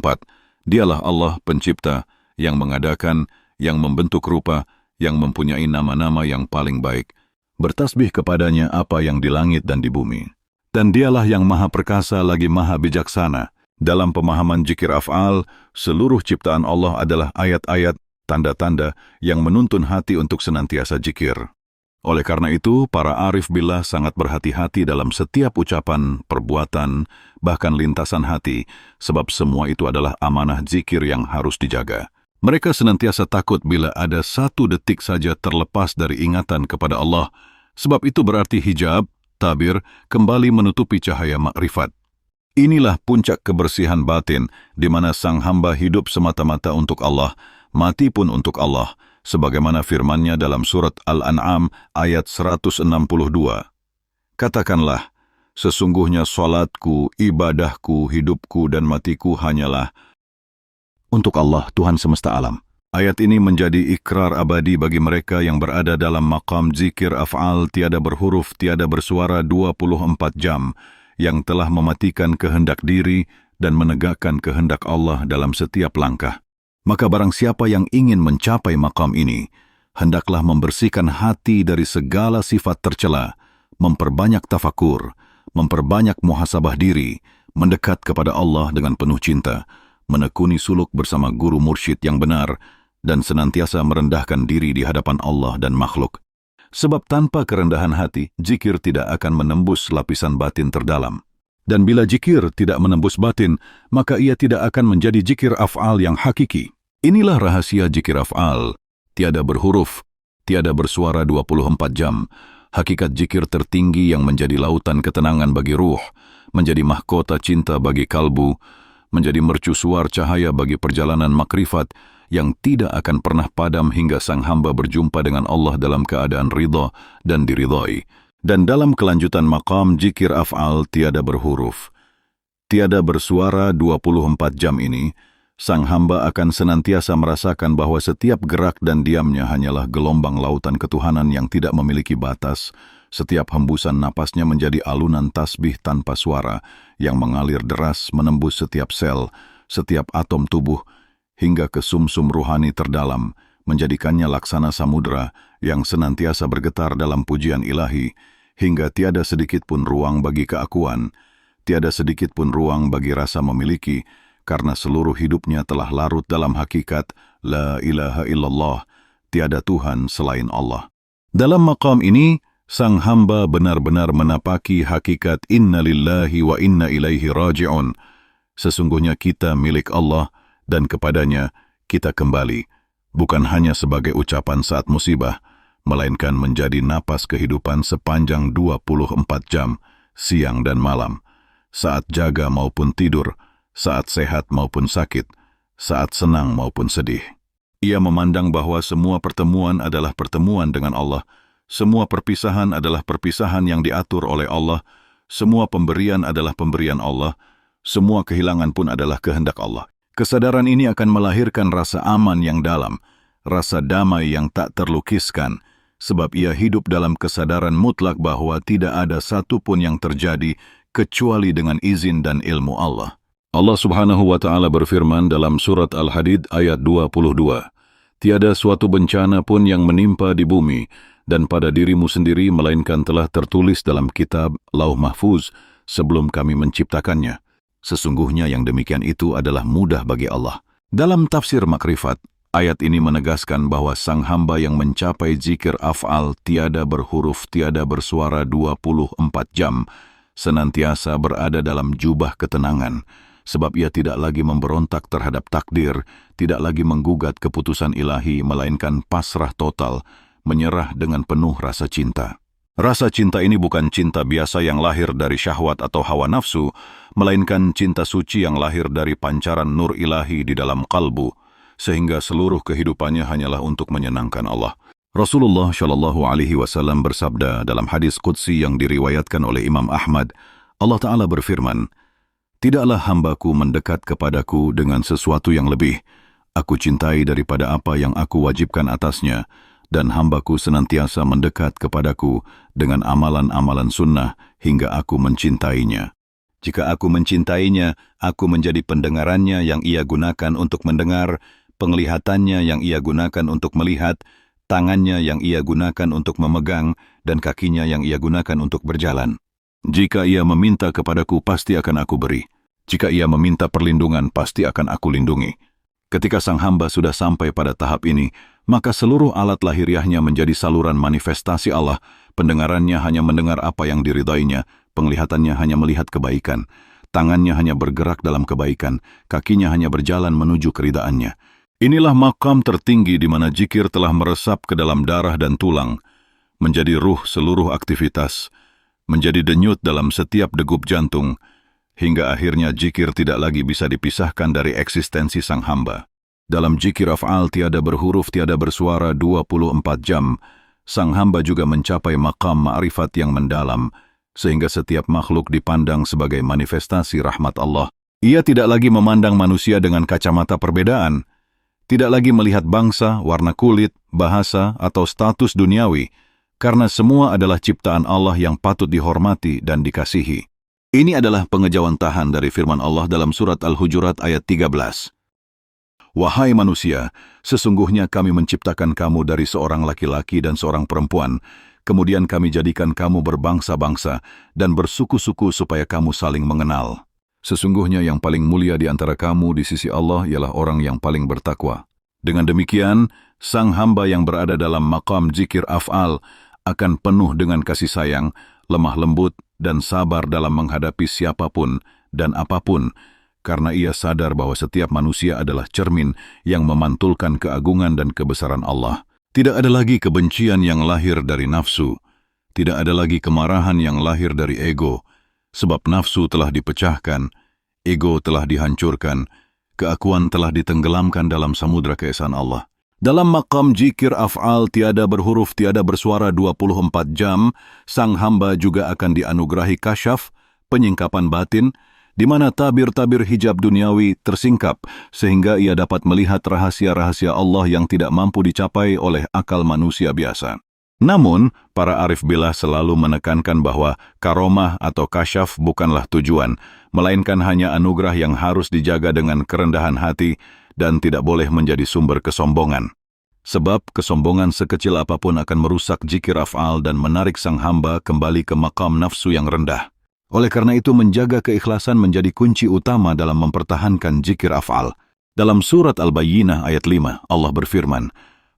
Dialah Allah pencipta, yang mengadakan, yang membentuk rupa, yang mempunyai nama-nama yang paling baik. Bertasbih kepadanya apa yang di langit dan di bumi. Dan dialah yang maha perkasa lagi maha bijaksana. Dalam pemahaman zikir af'al, seluruh ciptaan Allah adalah ayat-ayat, tanda-tanda yang menuntun hati untuk senantiasa zikir. Oleh karena itu, para arif billah sangat berhati-hati dalam setiap ucapan, perbuatan, bahkan lintasan hati, sebab semua itu adalah amanah zikir yang harus dijaga. Mereka senantiasa takut bila ada satu detik saja terlepas dari ingatan kepada Allah, sebab itu berarti hijab, tabir, kembali menutupi cahaya makrifat. Inilah puncak kebersihan batin, di mana sang hamba hidup semata-mata untuk Allah, mati pun untuk Allah, sebagaimana firman-Nya dalam surat Al-An'am ayat 162. Katakanlah, sesungguhnya salatku, ibadahku, hidupku dan matiku hanyalah untuk Allah, Tuhan semesta alam. Ayat ini menjadi ikrar abadi bagi mereka yang berada dalam maqam zikir af'al tiada berhuruf, tiada bersuara 24 jam, yang telah mematikan kehendak diri dan menegakkan kehendak Allah dalam setiap langkah. Maka barang siapa yang ingin mencapai maqam ini, hendaklah membersihkan hati dari segala sifat tercela, memperbanyak tafakur, memperbanyak muhasabah diri, mendekat kepada Allah dengan penuh cinta, menekuni suluk bersama guru mursyid yang benar, dan senantiasa merendahkan diri di hadapan Allah dan makhluk. Sebab tanpa kerendahan hati, zikir tidak akan menembus lapisan batin terdalam. Dan bila zikir tidak menembus batin, maka ia tidak akan menjadi zikir af'al yang hakiki. Inilah rahasia zikir af'al. Tiada berhuruf, tiada bersuara 24 jam. Hakikat zikir tertinggi yang menjadi lautan ketenangan bagi ruh, menjadi mahkota cinta bagi kalbu, menjadi mercusuar cahaya bagi perjalanan makrifat yang tidak akan pernah padam hingga sang hamba berjumpa dengan Allah dalam keadaan ridha dan diridhai. Dan dalam kelanjutan maqam zikir af'al tiada berhuruf, tiada bersuara 24 jam ini, sang hamba akan senantiasa merasakan bahwa setiap gerak dan diamnya hanyalah gelombang lautan ketuhanan yang tidak memiliki batas. Setiap hembusan napasnya menjadi alunan tasbih tanpa suara yang mengalir deras menembus setiap sel, setiap atom tubuh, hingga ke sumsum ruhani terdalam, menjadikannya laksana samudra yang senantiasa bergetar dalam pujian ilahi, hingga tiada sedikit pun ruang bagi keakuan, tiada sedikit pun ruang bagi rasa memiliki, karena seluruh hidupnya telah larut dalam hakikat La ilaha illallah, tiada Tuhan selain Allah. Dalam maqam ini, sang hamba benar-benar menapaki hakikat inna lillahi wa inna ilaihi raji'un. Sesungguhnya kita milik Allah dan kepadanya kita kembali, bukan hanya sebagai ucapan saat musibah, melainkan menjadi napas kehidupan sepanjang 24 jam, siang dan malam, saat jaga maupun tidur, saat sehat maupun sakit, saat senang maupun sedih. Ia memandang bahwa semua pertemuan adalah pertemuan dengan Allah, semua perpisahan adalah perpisahan yang diatur oleh Allah, semua pemberian adalah pemberian Allah, semua kehilangan pun adalah kehendak Allah. Kesadaran ini akan melahirkan rasa aman yang dalam, rasa damai yang tak terlukiskan, sebab ia hidup dalam kesadaran mutlak bahwa tidak ada satu pun yang terjadi kecuali dengan izin dan ilmu Allah. Allah Subhanahu wa Ta'ala berfirman dalam surat Al-Hadid ayat 22, Tiada suatu bencana pun yang menimpa di bumi dan pada dirimu sendiri melainkan telah tertulis dalam kitab Lauh Mahfuz sebelum kami menciptakannya. Sesungguhnya yang demikian itu adalah mudah bagi Allah. Dalam tafsir makrifat, Ayat ini menegaskan bahwa sang hamba yang mencapai zikir af'al tiada berhuruf, tiada bersuara 24 jam, senantiasa berada dalam jubah ketenangan, sebab ia tidak lagi memberontak terhadap takdir, tidak lagi menggugat keputusan ilahi, melainkan pasrah total, menyerah dengan penuh rasa cinta. Rasa cinta ini bukan cinta biasa yang lahir dari syahwat atau hawa nafsu, melainkan cinta suci yang lahir dari pancaran nur ilahi di dalam kalbu, sehingga seluruh kehidupannya hanyalah untuk menyenangkan Allah. Rasulullah Shallallahu Alaihi Wasallam bersabda dalam hadis qudsi yang diriwayatkan oleh Imam Ahmad, Allah Ta'ala berfirman, "Tidaklah hambaku mendekat kepadaku dengan sesuatu yang lebih aku cintai daripada apa yang aku wajibkan atasnya, dan hambaku senantiasa mendekat kepadaku dengan amalan-amalan sunnah hingga aku mencintainya. Jika aku mencintainya, aku menjadi pendengarannya yang ia gunakan untuk mendengar, penglihatannya yang ia gunakan untuk melihat, tangannya yang ia gunakan untuk memegang, dan kakinya yang ia gunakan untuk berjalan. Jika ia meminta kepadaku, pasti akan aku beri. Jika ia meminta perlindungan, pasti akan aku lindungi." Ketika sang hamba sudah sampai pada tahap ini, maka seluruh alat lahiriahnya menjadi saluran manifestasi Allah, pendengarannya hanya mendengar apa yang diridainya, penglihatannya hanya melihat kebaikan, tangannya hanya bergerak dalam kebaikan, kakinya hanya berjalan menuju keridaannya. Inilah makam tertinggi di mana zikir telah meresap ke dalam darah dan tulang, menjadi ruh seluruh aktivitas, menjadi denyut dalam setiap degup jantung, hingga akhirnya zikir tidak lagi bisa dipisahkan dari eksistensi sang hamba. Dalam zikir af'al tiada berhuruf, tiada bersuara 24 jam, sang hamba juga mencapai makam ma'rifat yang mendalam, sehingga setiap makhluk dipandang sebagai manifestasi rahmat Allah. Ia tidak lagi memandang manusia dengan kacamata perbedaan, tidak lagi melihat bangsa, warna kulit, bahasa, atau status duniawi, karena semua adalah ciptaan Allah yang patut dihormati dan dikasihi. Ini adalah pengejawantahan dari firman Allah dalam surat Al-Hujurat ayat 13. "Wahai manusia, sesungguhnya kami menciptakan kamu dari seorang laki-laki dan seorang perempuan, kemudian kami jadikan kamu berbangsa-bangsa dan bersuku-suku supaya kamu saling mengenal. Sesungguhnya yang paling mulia di antara kamu di sisi Allah ialah orang yang paling bertakwa." Dengan demikian, sang hamba yang berada dalam maqam zikir af'al akan penuh dengan kasih sayang, lemah lembut, dan sabar dalam menghadapi siapapun dan apapun, karena ia sadar bahwa setiap manusia adalah cermin yang memantulkan keagungan dan kebesaran Allah. Tidak ada lagi kebencian yang lahir dari nafsu, tidak ada lagi kemarahan yang lahir dari ego, sebab nafsu telah dipecahkan, ego telah dihancurkan, keakuan telah ditenggelamkan dalam samudra keesaan Allah. Dalam maqam zikir af'al tiada berhuruf, tiada bersuara 24 jam, sang hamba juga akan dianugerahi kasyaf, penyingkapan batin, di mana tabir-tabir hijab duniawi tersingkap, sehingga ia dapat melihat rahasia-rahasia Allah yang tidak mampu dicapai oleh akal manusia biasa. Namun, para arif billah selalu menekankan bahwa karomah atau kasyaf bukanlah tujuan, melainkan hanya anugerah yang harus dijaga dengan kerendahan hati dan tidak boleh menjadi sumber kesombongan. Sebab kesombongan sekecil apapun akan merusak zikir af'al dan menarik sang hamba kembali ke maqam nafsu yang rendah. Oleh karena itu, menjaga keikhlasan menjadi kunci utama dalam mempertahankan zikir af'al. Dalam surat Al-Bayyinah ayat 5, Allah berfirman,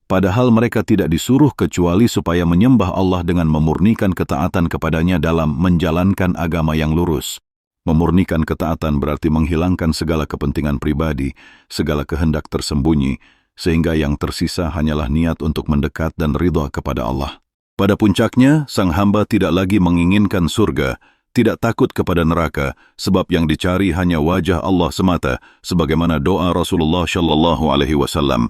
"Padahal mereka tidak disuruh kecuali supaya menyembah Allah dengan memurnikan ketaatan kepadanya dalam menjalankan agama yang lurus." Memurnikan ketaatan berarti menghilangkan segala kepentingan pribadi, segala kehendak tersembunyi, sehingga yang tersisa hanyalah niat untuk mendekat dan ridha kepada Allah. Pada puncaknya, sang hamba tidak lagi menginginkan surga, tidak takut kepada neraka, sebab yang dicari hanya wajah Allah semata, sebagaimana doa Rasulullah Shallallahu Alaihi Wasallam,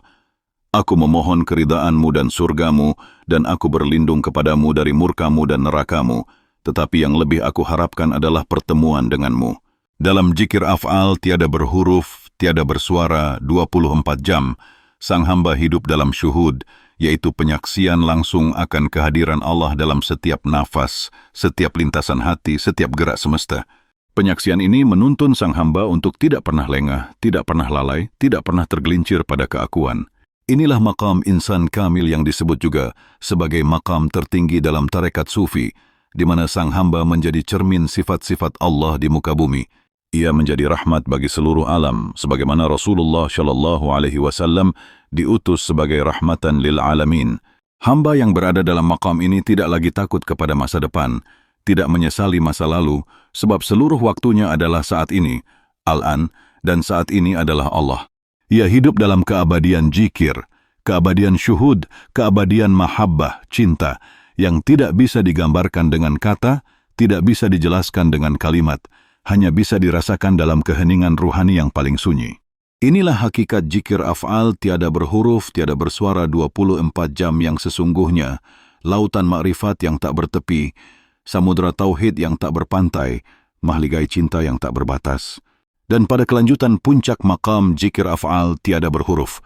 "Aku memohon keridhaanmu dan surgamu, dan aku berlindung kepadamu dari murkamu dan nerakamu, tetapi yang lebih aku harapkan adalah pertemuan denganmu." Dalam zikir af'al tiada berhuruf, tiada bersuara 24 jam, sang hamba hidup dalam syuhud, yaitu penyaksian langsung akan kehadiran Allah dalam setiap nafas, setiap lintasan hati, setiap gerak semesta. Penyaksian ini menuntun sang hamba untuk tidak pernah lengah, tidak pernah lalai, tidak pernah tergelincir pada keakuan. Inilah maqam insan kamil yang disebut juga sebagai maqam tertinggi dalam tarekat sufi, di mana sang hamba menjadi cermin sifat-sifat Allah di muka bumi. Ia menjadi rahmat bagi seluruh alam, sebagaimana Rasulullah Shallallahu Alaihi Wasallam diutus sebagai rahmatan lil alamin. Hamba yang berada dalam maqam ini tidak lagi takut kepada masa depan, tidak menyesali masa lalu, sebab seluruh waktunya adalah saat ini, al-an, dan saat ini adalah Allah. Ia hidup dalam keabadian jikir, keabadian syuhud, keabadian mahabbah, cinta, yang tidak bisa digambarkan dengan kata, tidak bisa dijelaskan dengan kalimat, hanya bisa dirasakan dalam keheningan ruhani yang paling sunyi. Inilah hakikat jikir af'al tiada berhuruf, tiada bersuara 24 jam yang sesungguhnya, lautan makrifat yang tak bertepi, samudra tauhid yang tak berpantai, mahligai cinta yang tak berbatas. Dan pada kelanjutan puncak maqam jikir af'al tiada berhuruf,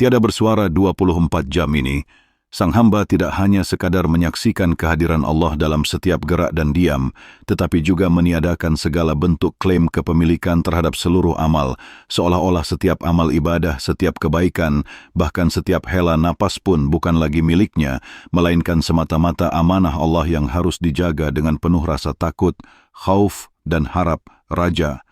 tiada bersuara 24 jam ini, sang hamba tidak hanya sekadar menyaksikan kehadiran Allah dalam setiap gerak dan diam, tetapi juga meniadakan segala bentuk klaim kepemilikan terhadap seluruh amal, seolah-olah setiap amal ibadah, setiap kebaikan, bahkan setiap hela napas pun bukan lagi miliknya, melainkan semata-mata amanah Allah yang harus dijaga dengan penuh rasa takut, khauf, dan harap, raja,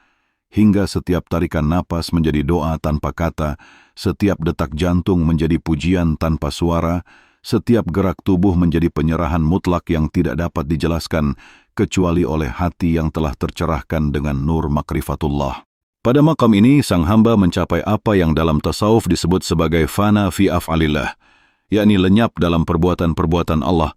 hingga setiap tarikan napas menjadi doa tanpa kata, setiap detak jantung menjadi pujian tanpa suara, setiap gerak tubuh menjadi penyerahan mutlak yang tidak dapat dijelaskan kecuali oleh hati yang telah tercerahkan dengan nur makrifatullah. Pada makam ini, sang hamba mencapai apa yang dalam tasawuf disebut sebagai fana fi af'alillah, yakni lenyap dalam perbuatan-perbuatan Allah,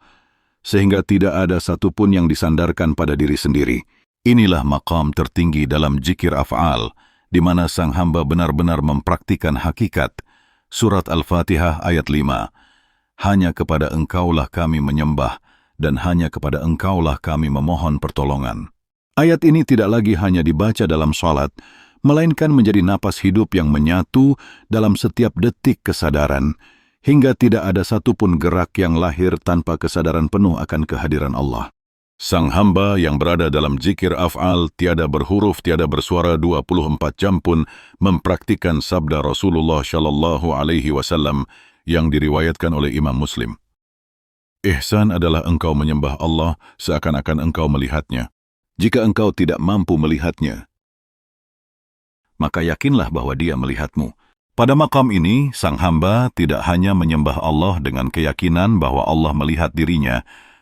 sehingga tidak ada satupun yang disandarkan pada diri sendiri. Inilah makam tertinggi dalam jikir af'al, di mana sang hamba benar-benar mempraktikan hakikat. Surat Al-Fatihah ayat 5. Hanya kepada Engkaulah kami menyembah, dan hanya kepada Engkaulah kami memohon pertolongan. Ayat ini tidak lagi hanya dibaca dalam salat, melainkan menjadi napas hidup yang menyatu dalam setiap detik kesadaran, hingga tidak ada satupun gerak yang lahir tanpa kesadaran penuh akan kehadiran Allah. Sang hamba yang berada dalam zikir af'al tiada berhuruf, tiada bersuara 24 jam pun mempraktikkan sabda Rasulullah Shallallahu Alaihi Wasallam yang diriwayatkan oleh Imam Muslim. Ihsan adalah engkau menyembah Allah seakan-akan engkau melihatnya. Jika engkau tidak mampu melihatnya, maka yakinlah bahwa Dia melihatmu. Pada makam ini, sang hamba tidak hanya menyembah Allah dengan keyakinan bahwa Allah melihat dirinya,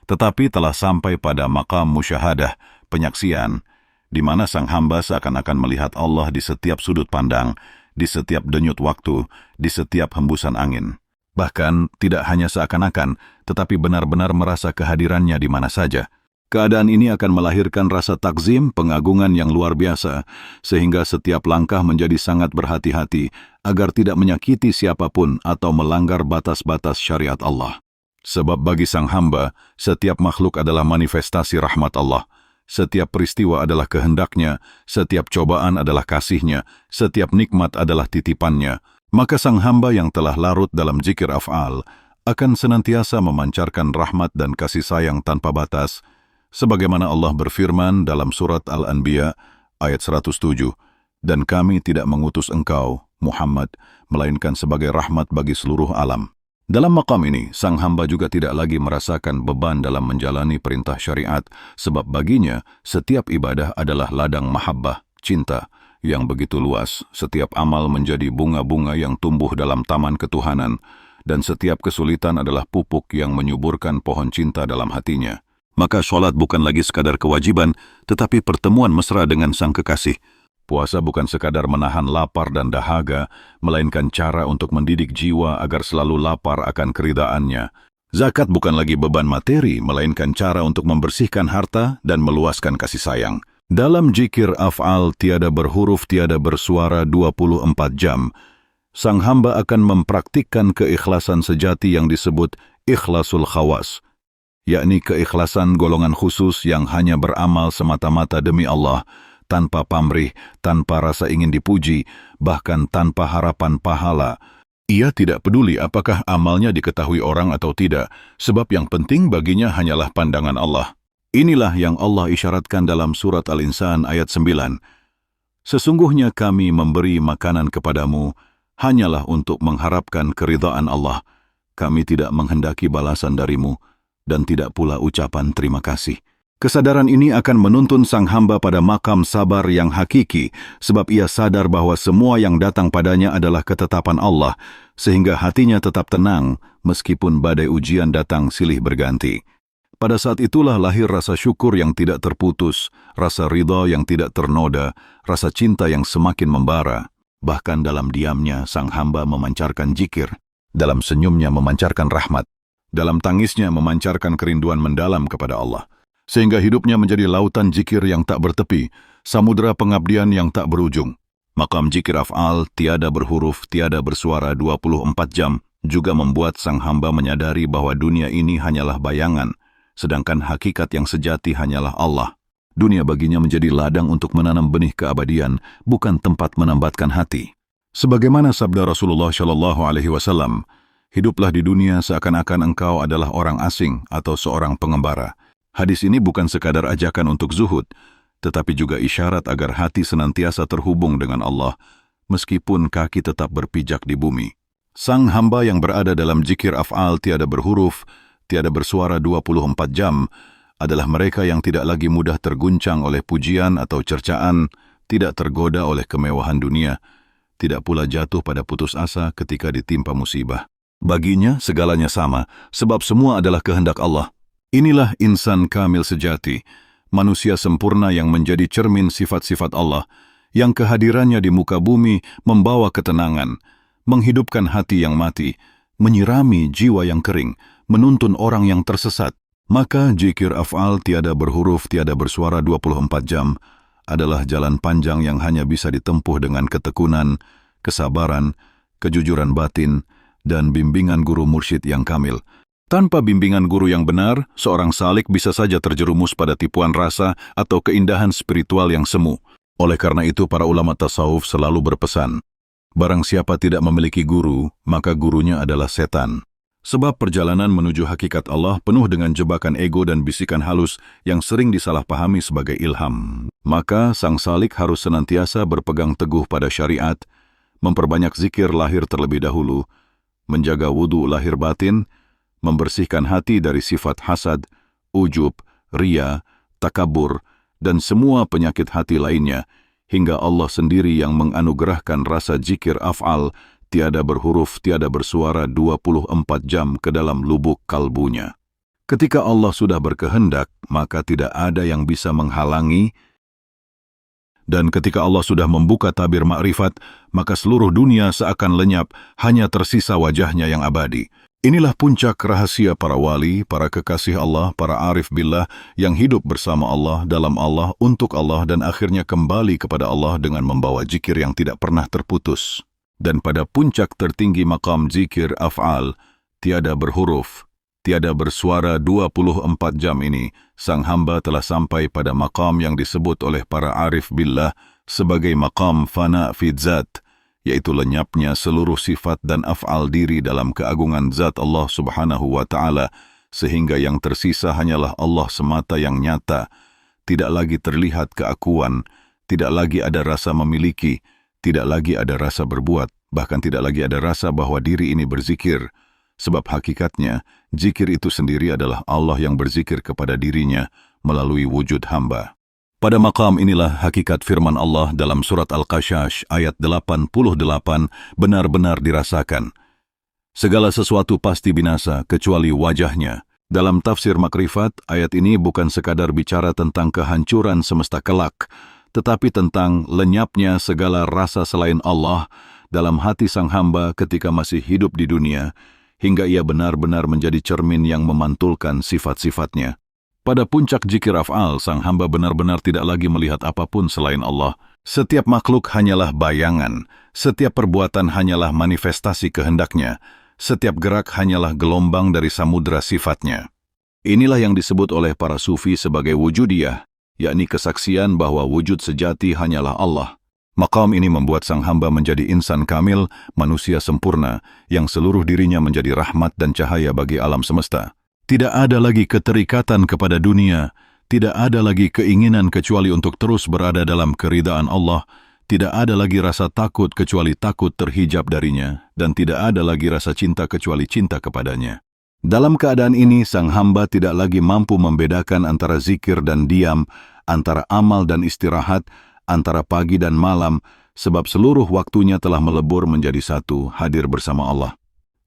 tetapi telah sampai pada makam musyahadah, penyaksian, di mana sang hamba seakan-akan melihat Allah di setiap sudut pandang, di setiap denyut waktu, di setiap hembusan angin. Bahkan tidak hanya seakan-akan, tetapi benar-benar merasa kehadirannya di mana saja. Keadaan ini akan melahirkan rasa takzim, pengagungan yang luar biasa, sehingga setiap langkah menjadi sangat berhati-hati agar tidak menyakiti siapapun atau melanggar batas-batas syariat Allah. Sebab bagi sang hamba, setiap makhluk adalah manifestasi rahmat Allah. Setiap peristiwa adalah kehendaknya, setiap cobaan adalah kasihnya, setiap nikmat adalah titipannya. Maka sang hamba yang telah larut dalam zikir af'al akan senantiasa memancarkan rahmat dan kasih sayang tanpa batas, sebagaimana Allah berfirman dalam surat Al-Anbiya ayat 107, "Dan kami tidak mengutus engkau, Muhammad, melainkan sebagai rahmat bagi seluruh alam." Dalam maqam ini, sang hamba juga tidak lagi merasakan beban dalam menjalani perintah syariat, sebab baginya setiap ibadah adalah ladang mahabbah, cinta, yang begitu luas. Setiap amal menjadi bunga-bunga yang tumbuh dalam taman ketuhanan, dan setiap kesulitan adalah pupuk yang menyuburkan pohon cinta dalam hatinya. Maka sholat bukan lagi sekadar kewajiban, tetapi pertemuan mesra dengan sang kekasih. Puasa bukan sekadar menahan lapar dan dahaga, melainkan cara untuk mendidik jiwa agar selalu lapar akan keridaannya. Zakat bukan lagi beban materi, melainkan cara untuk membersihkan harta dan meluaskan kasih sayang. Dalam jikir af'al tiada berhuruf, tiada bersuara 24 jam, sang hamba akan mempraktikkan keikhlasan sejati yang disebut ikhlasul khawas, yakni keikhlasan golongan khusus yang hanya beramal semata-mata demi Allah, tanpa pamrih, tanpa rasa ingin dipuji, bahkan tanpa harapan pahala. Ia tidak peduli apakah amalnya diketahui orang atau tidak, sebab yang penting baginya hanyalah pandangan Allah. Inilah yang Allah isyaratkan dalam surat Al-Insan ayat 9. Sesungguhnya kami memberi makanan kepadamu hanyalah untuk mengharapkan keridhaan Allah. Kami tidak menghendaki balasan darimu dan tidak pula ucapan terima kasih. Kesadaran ini akan menuntun sang hamba pada makam sabar yang hakiki, sebab ia sadar bahwa semua yang datang padanya adalah ketetapan Allah, sehingga hatinya tetap tenang meskipun badai ujian datang silih berganti. Pada saat itulah lahir rasa syukur yang tidak terputus, rasa ridha yang tidak ternoda, rasa cinta yang semakin membara. Bahkan dalam diamnya sang hamba memancarkan zikir, dalam senyumnya memancarkan rahmat, dalam tangisnya memancarkan kerinduan mendalam kepada Allah. Sehingga hidupnya menjadi lautan zikir yang tak bertepi, samudera pengabdian yang tak berujung. Makam zikir af'al, tiada berhuruf, tiada bersuara 24 jam, juga membuat sang hamba menyadari bahwa dunia ini hanyalah bayangan, sedangkan hakikat yang sejati hanyalah Allah. Dunia baginya menjadi ladang untuk menanam benih keabadian, bukan tempat menambatkan hati. Sebagaimana sabda Rasulullah SAW, hiduplah di dunia seakan-akan engkau adalah orang asing atau seorang pengembara. Hadis ini bukan sekadar ajakan untuk zuhud, tetapi juga isyarat agar hati senantiasa terhubung dengan Allah, meskipun kaki tetap berpijak di bumi. Sang hamba yang berada dalam zikir af'al tiada berhuruf, tiada bersuara 24 jam, adalah mereka yang tidak lagi mudah terguncang oleh pujian atau cercaan, tidak tergoda oleh kemewahan dunia, tidak pula jatuh pada putus asa ketika ditimpa musibah. Baginya segalanya sama, sebab semua adalah kehendak Allah. Inilah insan kamil sejati, manusia sempurna yang menjadi cermin sifat-sifat Allah, yang kehadirannya di muka bumi membawa ketenangan, menghidupkan hati yang mati, menyirami jiwa yang kering, menuntun orang yang tersesat. Maka zikir af'al tiada berhuruf, tiada bersuara 24 jam adalah jalan panjang yang hanya bisa ditempuh dengan ketekunan, kesabaran, kejujuran batin, dan bimbingan guru mursyid yang kamil. Tanpa bimbingan guru yang benar, seorang salik bisa saja terjerumus pada tipuan rasa atau keindahan spiritual yang semu. Oleh karena itu, para ulama tasawuf selalu berpesan, barang siapa tidak memiliki guru, maka gurunya adalah setan. Sebab perjalanan menuju hakikat Allah penuh dengan jebakan ego dan bisikan halus yang sering disalahpahami sebagai ilham. Maka sang salik harus senantiasa berpegang teguh pada syariat, memperbanyak zikir lahir terlebih dahulu, menjaga wudu lahir batin, membersihkan hati dari sifat hasad, ujub, ria, takabur, dan semua penyakit hati lainnya, hingga Allah sendiri yang menganugerahkan rasa zikir af'al, tiada berhuruf, tiada bersuara 24 jam ke dalam lubuk kalbunya. Ketika Allah sudah berkehendak, maka tidak ada yang bisa menghalangi, dan ketika Allah sudah membuka tabir makrifat, maka seluruh dunia seakan lenyap, hanya tersisa wajahnya yang abadi. Inilah puncak rahasia para wali, para kekasih Allah, para arif billah yang hidup bersama Allah, dalam Allah, untuk Allah, dan akhirnya kembali kepada Allah dengan membawa zikir yang tidak pernah terputus. Dan pada puncak tertinggi makam zikir af'al, tiada berhuruf, tiada bersuara 24 jam ini, sang hamba telah sampai pada makam yang disebut oleh para arif billah sebagai makam fana fi dzat, yaitu lenyapnya seluruh sifat dan af'al diri dalam keagungan zat Allah subhanahu wa ta'ala, sehingga yang tersisa hanyalah Allah semata yang nyata, tidak lagi terlihat keakuan, tidak lagi ada rasa memiliki, tidak lagi ada rasa berbuat, bahkan tidak lagi ada rasa bahwa diri ini berzikir, sebab hakikatnya, zikir itu sendiri adalah Allah yang berzikir kepada dirinya melalui wujud hamba. Pada makam inilah hakikat firman Allah dalam surat Al-Qashash ayat 88 benar-benar dirasakan. Segala sesuatu pasti binasa kecuali wajahnya. Dalam tafsir makrifat, ayat ini bukan sekadar bicara tentang kehancuran semesta kelak, tetapi tentang lenyapnya segala rasa selain Allah dalam hati sang hamba ketika masih hidup di dunia, hingga ia benar-benar menjadi cermin yang memantulkan sifat-sifatnya. Pada puncak zikir af'al, sang hamba benar-benar tidak lagi melihat apapun selain Allah. Setiap makhluk hanyalah bayangan, setiap perbuatan hanyalah manifestasi kehendaknya, setiap gerak hanyalah gelombang dari samudera sifatnya. Inilah yang disebut oleh para sufi sebagai wujudiyah, yakni kesaksian bahwa wujud sejati hanyalah Allah. Maqam ini membuat sang hamba menjadi insan kamil, manusia sempurna, yang seluruh dirinya menjadi rahmat dan cahaya bagi alam semesta. Tidak ada lagi keterikatan kepada dunia, tidak ada lagi keinginan kecuali untuk terus berada dalam keridaan Allah, tidak ada lagi rasa takut kecuali takut terhijab darinya, dan tidak ada lagi rasa cinta kecuali cinta kepadanya. Dalam keadaan ini, sang hamba tidak lagi mampu membedakan antara zikir dan diam, antara amal dan istirahat, antara pagi dan malam, sebab seluruh waktunya telah melebur menjadi satu, hadir bersama Allah.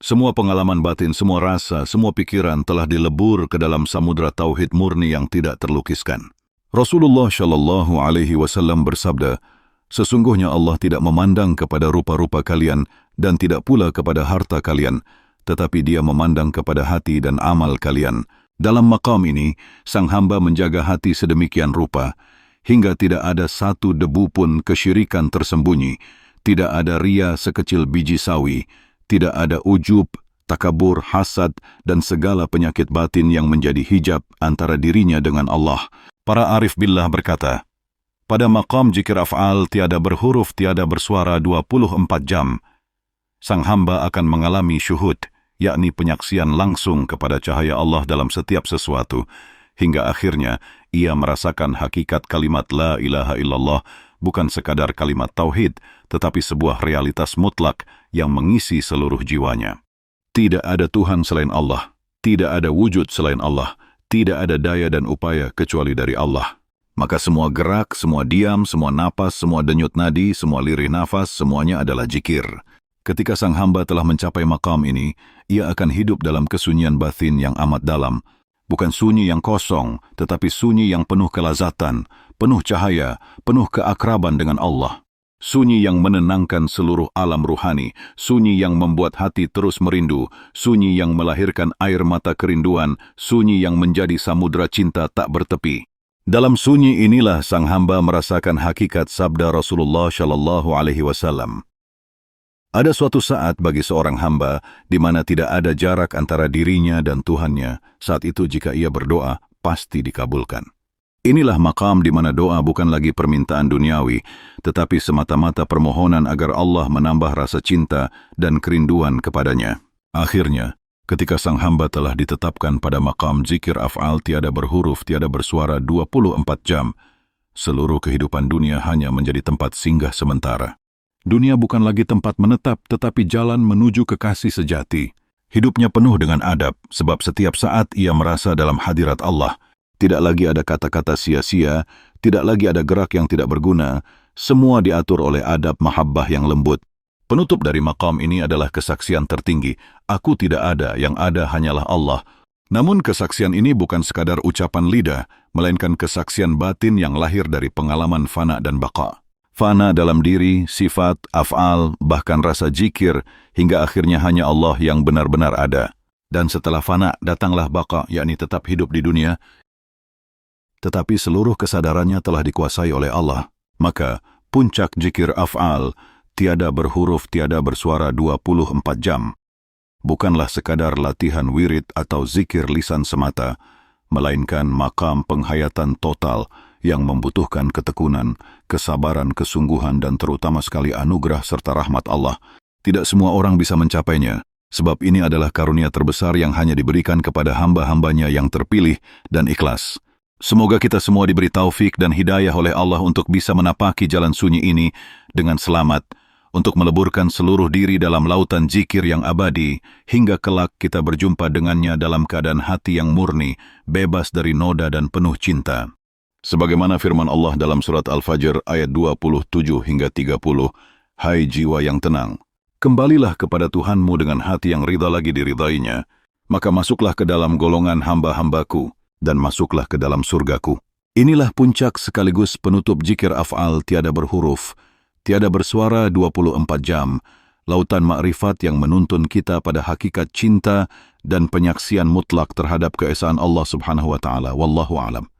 Semua pengalaman batin, semua rasa, semua pikiran telah dilebur ke dalam samudra tauhid murni yang tidak terlukiskan. Rasulullah Shallallahu Alaihi Wasallam bersabda, "Sesungguhnya Allah tidak memandang kepada rupa-rupa kalian dan tidak pula kepada harta kalian, tetapi Dia memandang kepada hati dan amal kalian." Dalam maqam ini, sang hamba menjaga hati sedemikian rupa, hingga tidak ada satu debu pun kesyirikan tersembunyi, tidak ada ria sekecil biji sawi, tidak ada ujub, takabur, hasad, dan segala penyakit batin yang menjadi hijab antara dirinya dengan Allah. Para arif billah berkata, pada maqam zikir af'al tiada berhuruf, tiada bersuara 24 jam, sang hamba akan mengalami syuhud, yakni penyaksian langsung kepada cahaya Allah dalam setiap sesuatu, hingga akhirnya ia merasakan hakikat kalimat la ilaha illallah bukan sekadar kalimat tauhid, tetapi sebuah realitas mutlak yang mengisi seluruh jiwanya. Tidak ada Tuhan selain Allah, tidak ada wujud selain Allah, tidak ada daya dan upaya kecuali dari Allah. Maka semua gerak, semua diam, semua napas, semua denyut nadi, semua lirih nafas, semuanya adalah zikir. Ketika sang hamba telah mencapai maqam ini, ia akan hidup dalam kesunyian batin yang amat dalam. Bukan sunyi yang kosong, tetapi sunyi yang penuh kelazatan, penuh cahaya, penuh keakraban dengan Allah. Sunyi yang menenangkan seluruh alam ruhani, sunyi yang membuat hati terus merindu, sunyi yang melahirkan air mata kerinduan, sunyi yang menjadi samudra cinta tak bertepi. Dalam sunyi inilah sang hamba merasakan hakikat sabda Rasulullah Shallallahu Alaihi Wasallam. Ada suatu saat bagi seorang hamba di mana tidak ada jarak antara dirinya dan Tuhannya. Saat itu jika ia berdoa, pasti dikabulkan. Inilah maqam di mana doa bukan lagi permintaan duniawi, tetapi semata-mata permohonan agar Allah menambah rasa cinta dan kerinduan kepadanya. Akhirnya, ketika sang hamba telah ditetapkan pada maqam zikir af'al tiada berhuruf, tiada bersuara 24 jam, seluruh kehidupan dunia hanya menjadi tempat singgah sementara. Dunia bukan lagi tempat menetap, tetapi jalan menuju kekasih sejati. Hidupnya penuh dengan adab, sebab setiap saat ia merasa dalam hadirat Allah. Tidak lagi ada kata-kata sia-sia, tidak lagi ada gerak yang tidak berguna, semua diatur oleh adab mahabbah yang lembut. Penutup dari maqam ini adalah kesaksian tertinggi, aku tidak ada, yang ada hanyalah Allah. Namun kesaksian ini bukan sekadar ucapan lidah, melainkan kesaksian batin yang lahir dari pengalaman fana dan baqa. Fana dalam diri, sifat, af'al, bahkan rasa zikir, hingga akhirnya hanya Allah yang benar-benar ada. Dan setelah fana, datanglah baqa, yakni tetap hidup di dunia, tetapi seluruh kesadarannya telah dikuasai oleh Allah. Maka, puncak zikir af'al, tiada berhuruf, tiada bersuara 24 jam. Bukanlah sekadar latihan wirid atau zikir lisan semata, melainkan makam penghayatan total yang membutuhkan ketekunan, kesabaran, kesungguhan, dan terutama sekali anugerah serta rahmat Allah. Tidak semua orang bisa mencapainya, sebab ini adalah karunia terbesar yang hanya diberikan kepada hamba-hambanya yang terpilih dan ikhlas. Semoga kita semua diberi taufik dan hidayah oleh Allah untuk bisa menapaki jalan sunyi ini dengan selamat, untuk meleburkan seluruh diri dalam lautan zikir yang abadi, hingga kelak kita berjumpa dengannya dalam keadaan hati yang murni, bebas dari noda dan penuh cinta. Sebagaimana firman Allah dalam surat Al-Fajr ayat 27 hingga 30, hai jiwa yang tenang, kembalilah kepada Tuhanmu dengan hati yang ridha lagi diridainya, maka masuklah ke dalam golongan hamba-hambaku, dan masuklah ke dalam surgaku. Inilah puncak sekaligus penutup zikir af'al tiada berhuruf, tiada bersuara 24 jam, lautan makrifat yang menuntun kita pada hakikat cinta dan penyaksian mutlak terhadap keesaan Allah Subhanahu wa Ta'ala. Wallahu a'lam.